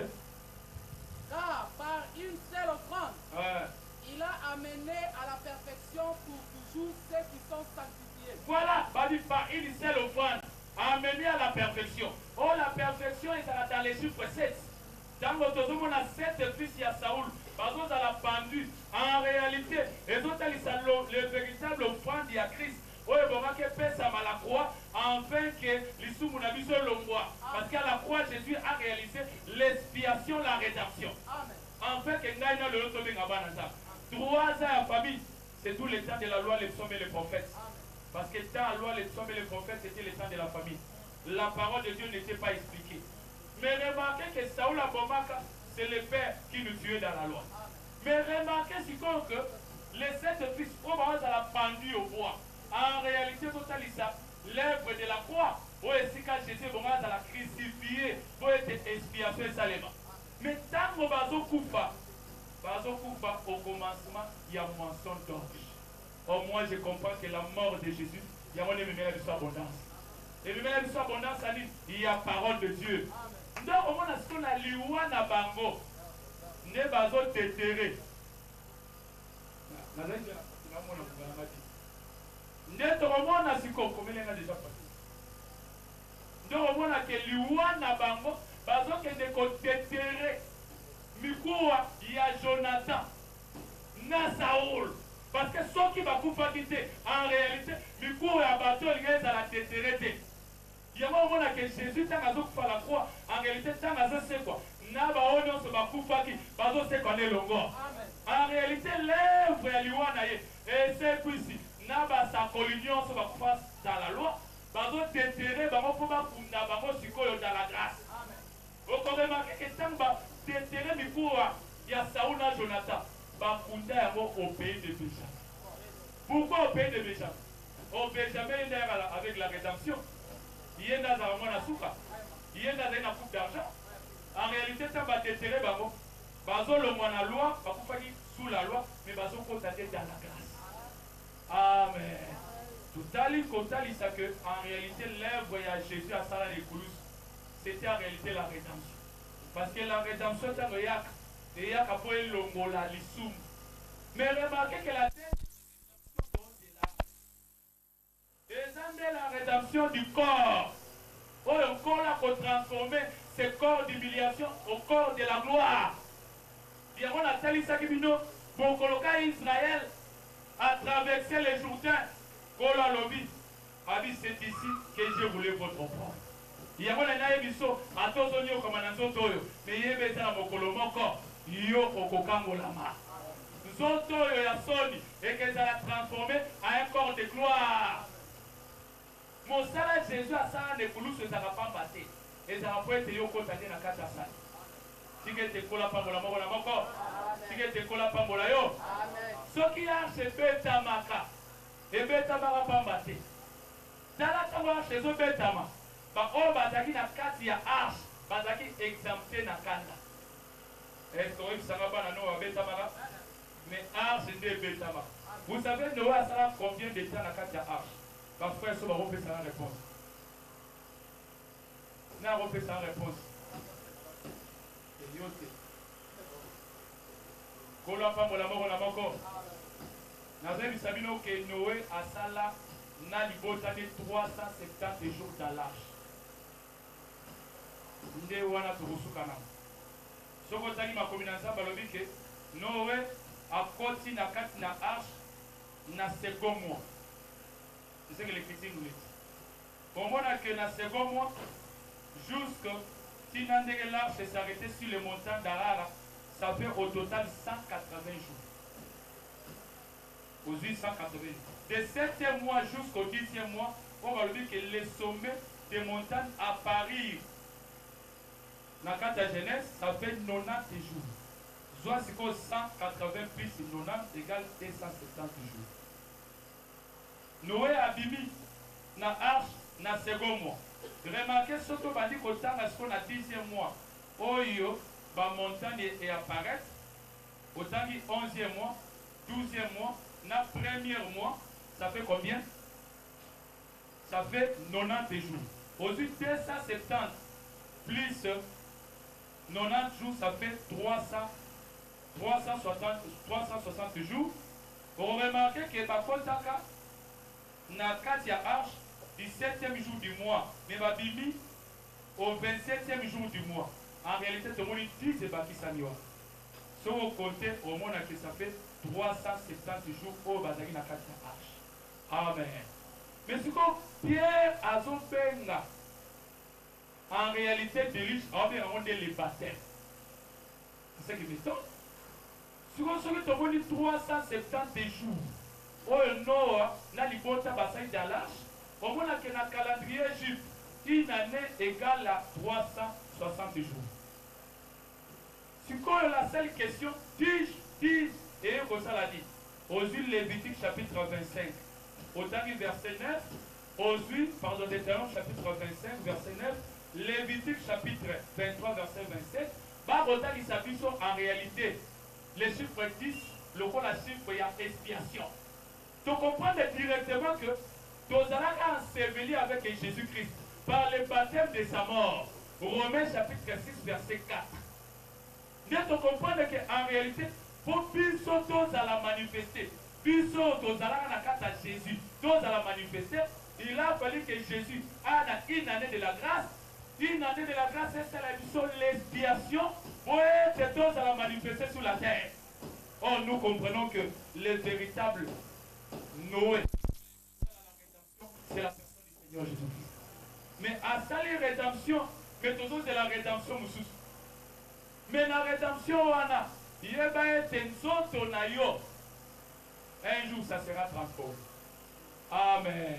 Speaker 4: Car par une seule offrande,
Speaker 3: Ouais.
Speaker 4: il a amené à la perfection pour toujours ceux qui sont sanctifiés.
Speaker 3: Voilà, par une seule offrande. Amené à la perfection. Oh, la perfection est dans les chiffres 7. Dans notre zone, on a 7 fils, il y a Saoul. Parce qu'on a pendu. En réalité, les autres, le véritable offrande, il y a Christ. Oh, il faut que pèse à la croix, afin que l'issue mon avis sur le roi. Parce qu'à la croix, Jésus a réalisé l'expiation, la rédemption.
Speaker 4: Amen.
Speaker 3: Enfin, que nous avons le retour de 3 ans à famille, c'est tout le temps de la loi, les psaumes et les prophètes.
Speaker 4: Amen.
Speaker 3: Parce que tant la loi, les psaumes et les prophètes, c'était le temps de la famille. La parole de Dieu n'était pas expliquée. Mais remarquez que Saoul Abomaka, c'est le père qui nous tuait dans la loi. Mais remarquez que les 7 fils, on va la pendu au bois. En réalité, totalisa, l'œuvre de la croix, où est-ce que Jésus va la crucifier, pour être expiation et salement. Mais tant qu'on va au commencement, il y a moisson d'orge. Au moins, je comprends que la mort de Jésus, il y a mon émérite de son abondance. Et même la mission abondance, il y a parole de Dieu. Donc, au moins, ce qu'on a liwa na bango, ne bazo tétéré. Nde tokomona siko komelenga déjà passé. Donc on a que liwa na bango bazo kende ko tétéré mikuwa ya Jonathan na Saoul parce que ceux qui va kufa quitter en réalité mikuwa ya bato linga za la tétéré. Yama on a que Jésus tanga zo kufa la croix en réalité tanga zo c'est quoi na ba onyo so ba kufa ki bazo se connaît longo. En réalité l'œuvre ya liwa na ye et c'est ici Naba sa collision se va faire dans la loi. Bazo déterrer, bazo faut pas kunda, bazo sikoyo dans la grâce. Vous pouvez remarquer que tant ba déterrer mikoua, il y a Saouna Jonathan, ba kunda yamo au pays de Benjamin. Pourquoi au pays de Benjamin? Au Benjamin il est avec la rédemption. Il y a dans un moment souka, il y a dans une coupe d'argent. En réalité, tant ba déterrer bazo le moins la loi, bazo pas sous la loi, mais bazo constater dans la grâce. Amen. Tout à l'heure, ça que en réalité, l'œuvre à Jésus à Salah les Coulous, c'était en réalité la rédemption. Parce que la rédemption, c'est un yak. Et yak a posé l'ongola, l'issoum. Mais remarquez que la tête, c'est la rédemption du corps. Oh, le corps là pour transformer ce corps d'humiliation au corps de la gloire. Il y a un tel Isakibino pour coloquer Israël à traverser les Jourdains. Kola Lobi, Abi, c'est ici que je voulais votre propre. Il y a un émission à Tozonio comme un Zotoyo, mais il y a un Mokolomoko, Yo Okokango Lama. Zotoyo Yasoni, et que ça l'a transformé en un corps de gloire. Mon salaire Jésus à ça, les Koulous, ça va pas passer. Et ça va pas être Yoko Tane na Katasa. Si que te kola pambola moko, si que te kola pambola yo. Ce qui a c'est Betamaka. Et Betamaka pambate. Dans la tamba chez eux Betama. Ba o bazaki na kati ya arche, bazaki exempté na kanda. Est-ce que vous savez pas na no Betamaka? Mais arche c'est Betamaka. Vous savez Noah ça combien de temps na kati ya arche? Parfois ça va refaire sa réponse. Na refaire sa réponse. Kola pambola moko na moko. Nazali sabino que Noé a sala na libota de 370 jours dans l'arche. Nde wana turusuka na. Soko tani makombination balobi que Noé a koti na kati na arche na second mois. C'est ce que l'Écriture nous dit. On voit que na second mois jusqu'à si l'arche s'est arrêté sur les montagnes d'Arara, ça fait au total 180 jours. Aux 180 jours. De 7e mois jusqu'au 10e mois, on va dire que les sommets des montagnes apparaissent. Dans la Genèse, ça fait 90 jours. Soit c'est que 180 plus 90 égale 270 jours. Noé a bimi dans l'arche dans le second mois. Remarquez ce que va dire qu'au temps qu'on a 10e mois, Oyo, la montagne est apparaître. Au temps du 11e mois, 12e mois, na premier mois, ça fait combien? Ça fait 90 jours. Aujourd'hui, 270 plus 90 jours, ça fait 360 jours. Vous remarquez que par contre, na Katia Arche, 17e jour du mois, mais va bimi au 27e jour du mois. En réalité, tout le monde dit c'est bâti Saniwa. Sur au côté, au monde que ça fait 370 jours au Bazari na Katia Arche. Amen. Mais ce que Pierre a son benga, en réalité, dirige on les baptêmes. C'est ce qui m'étonne. Ce que tout le monde dit 370 jours. Oh Noah, na libota basai dans l'arche. On voit que dans le calendrier juif, une année égale à 360 jours. C'est quoi la seule question? Dis, et comme ça l'a dit. Aux huiles Lévitique chapitre 25. Au dernier verset 9. Aux huiles, pardon, Deutéronome chapitre 25, verset 9. Lévitique chapitre 23, verset 27. Barotan, il s'appuie sur en réalité. Les chiffres 10, le rôle à chiffre, il y a expiation. Tu comprends directement que tu as enseveli avec Jésus-Christ. par le baptême de sa mort. Romains chapitre 6, verset 4. Nous comprenons qu'en réalité, pour biso tous à la manifester, biso tous à la carte Jésus, tous à la manifester, il a fallu que Jésus ait une année de la grâce. Une année de la grâce, c'est l'expiation pour être tous à la manifester sur la terre. Or, nous comprenons que le véritable Noé, c'est la personne du Seigneur Jésus-Christ. Mais à ça, les rédemptions, mais toujours c'est la rédemption, mais la rédemption, il y a un jour, ça sera transformé. Amen.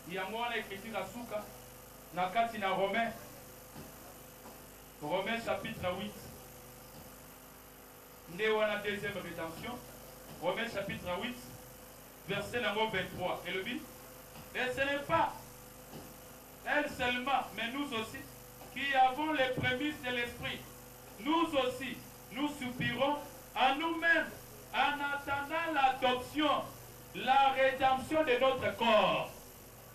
Speaker 3: Il y a moi l'écriture à Souka, dans Romains chapitre 8. Nous avons la deuxième rédemption. Romains chapitre 8, verset 23. Et le dit, et ce n'est pas elle seulement, mais nous aussi, qui avons les prémices de l'esprit. Nous aussi, nous soupirons à nous-mêmes en attendant l'adoption, la rédemption de notre corps.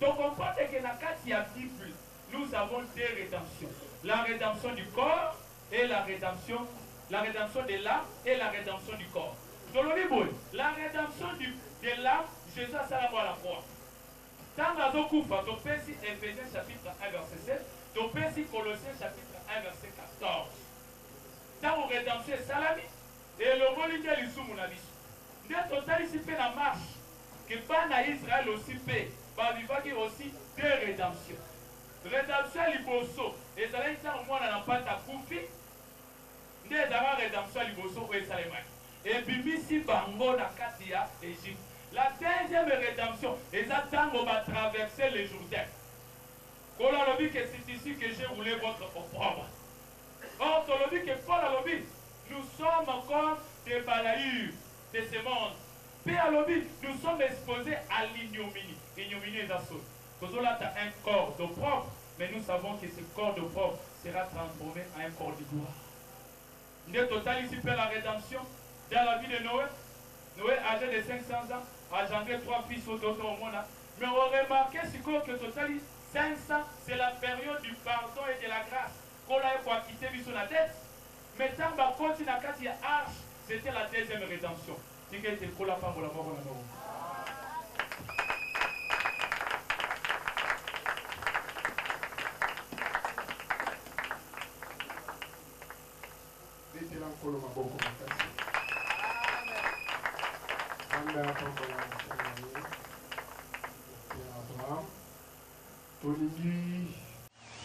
Speaker 3: Donc on comprend que dans la Bible, nous avons deux rédemptions. La rédemption du corps et la rédemption de l'âme et la rédemption du corps. Donc la rédemption de l'âme, Jésus a ça à la croix. Dans la Zokoufa, tu peux si Éphésiens chapitre 1 verset 7, tu peux si Colossiens chapitre 1 verset 14. Dans la rédemption salami et le religieux du Soumounabis. Nous total ici fait la marche que Bana Israël aussi paie. Bavivaki aussi deux rédemptions. Rédemption liboso. Et ça laisse au moins dans la pâte à Koufi. Nous avons rédemption liboso et Salemani. Et Bimisi Bango na Katia Égypte. La deuxième rédemption, les attentes va traverser le Jourdain. Quand on a dit que c'est ici que j'ai roulé votre opprobre. Or, on a dit que Paul a dit, nous sommes encore des balayures de ce monde. Puis à l'objet, nous sommes exposés à l'ignominie. L'ignominie est assaut. Parce que là, tu as un corps d'opprobre, mais nous savons que ce corps d'opprobre sera transformé en un corps de gloire. Le total ici fait la rédemption dans la vie de Noé. Noé, âgé de 500 ans, a engendré 3 fils au monde. Mais on remarque que total 500, c'est la période du pardon et de la grâce. Qu'on a quitté sur la tête. Mais tant qu'on continue à casser arche, c'était la deuxième rédemption. C'est que c'était pour la femme ou la mort.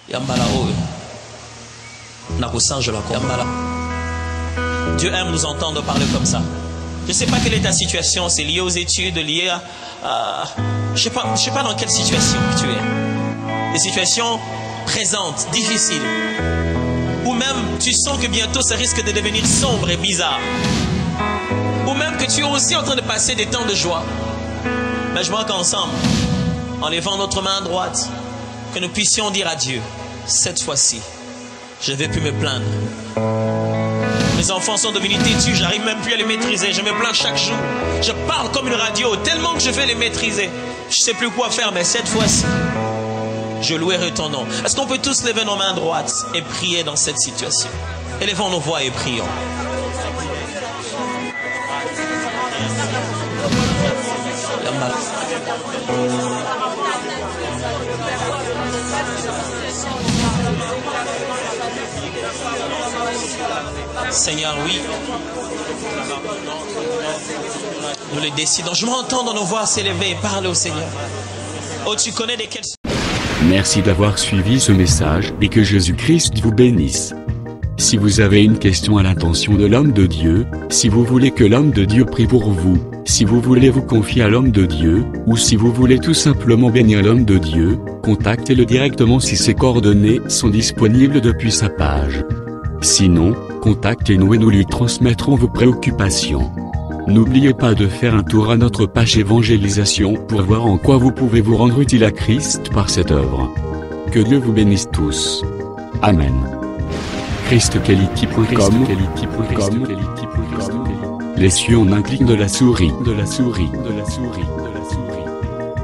Speaker 5: Yambala oyo nakosange la Yambala. Dieu aime nous entendre parler comme ça. Je ne sais pas quelle est ta situation, c'est lié aux études, lié à je sais pas dans quelle situation tu es. Des situations présentes, difficiles. Ou même tu sens que bientôt ça risque de devenir sombre et bizarre. Ou même que tu es aussi en train de passer des temps de joie. Mais je vois qu'ensemble, en levant notre main droite, que nous puissions dire à Dieu, cette fois-ci, je ne vais plus me plaindre. Mes enfants sont devenus têtus, j'arrive même plus à les maîtriser. Je me plains chaque jour. Je parle comme une radio, tellement que je vais les maîtriser. Je ne sais plus quoi faire, mais cette fois-ci, je louerai ton nom. Est-ce qu'on peut tous lever nos mains droites et prier dans cette situation? Élevons nos voix et prions. Seigneur, oui, nous le décidons. Je m'entends dans nos voix s'élever et parler au Seigneur. Oh, tu connais desquels...
Speaker 2: Merci d'avoir suivi ce message et que Jésus-Christ vous bénisse. Si vous avez une question à l'intention de l'homme de Dieu, si vous voulez que l'homme de Dieu prie pour vous, si vous voulez vous confier à l'homme de Dieu, ou si vous voulez tout simplement bénir l'homme de Dieu, contactez-le directement si ses coordonnées sont disponibles depuis sa page. Sinon, contactez-nous et nous lui transmettrons vos préoccupations. N'oubliez pas de faire un tour à notre page évangélisation pour voir en quoi vous pouvez vous rendre utile à Christ par cette œuvre. Que Dieu vous bénisse tous. Amen. ChristKelity.com. Les cieux en un clic de la souris.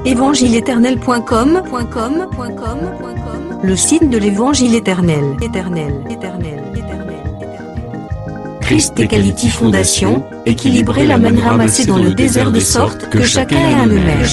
Speaker 1: Évangile-éternel.com le signe de l'évangile éternel. Christ Equality Fondation, équilibrer la manne ramassée dans le désert de sorte que chacun ait un eumère.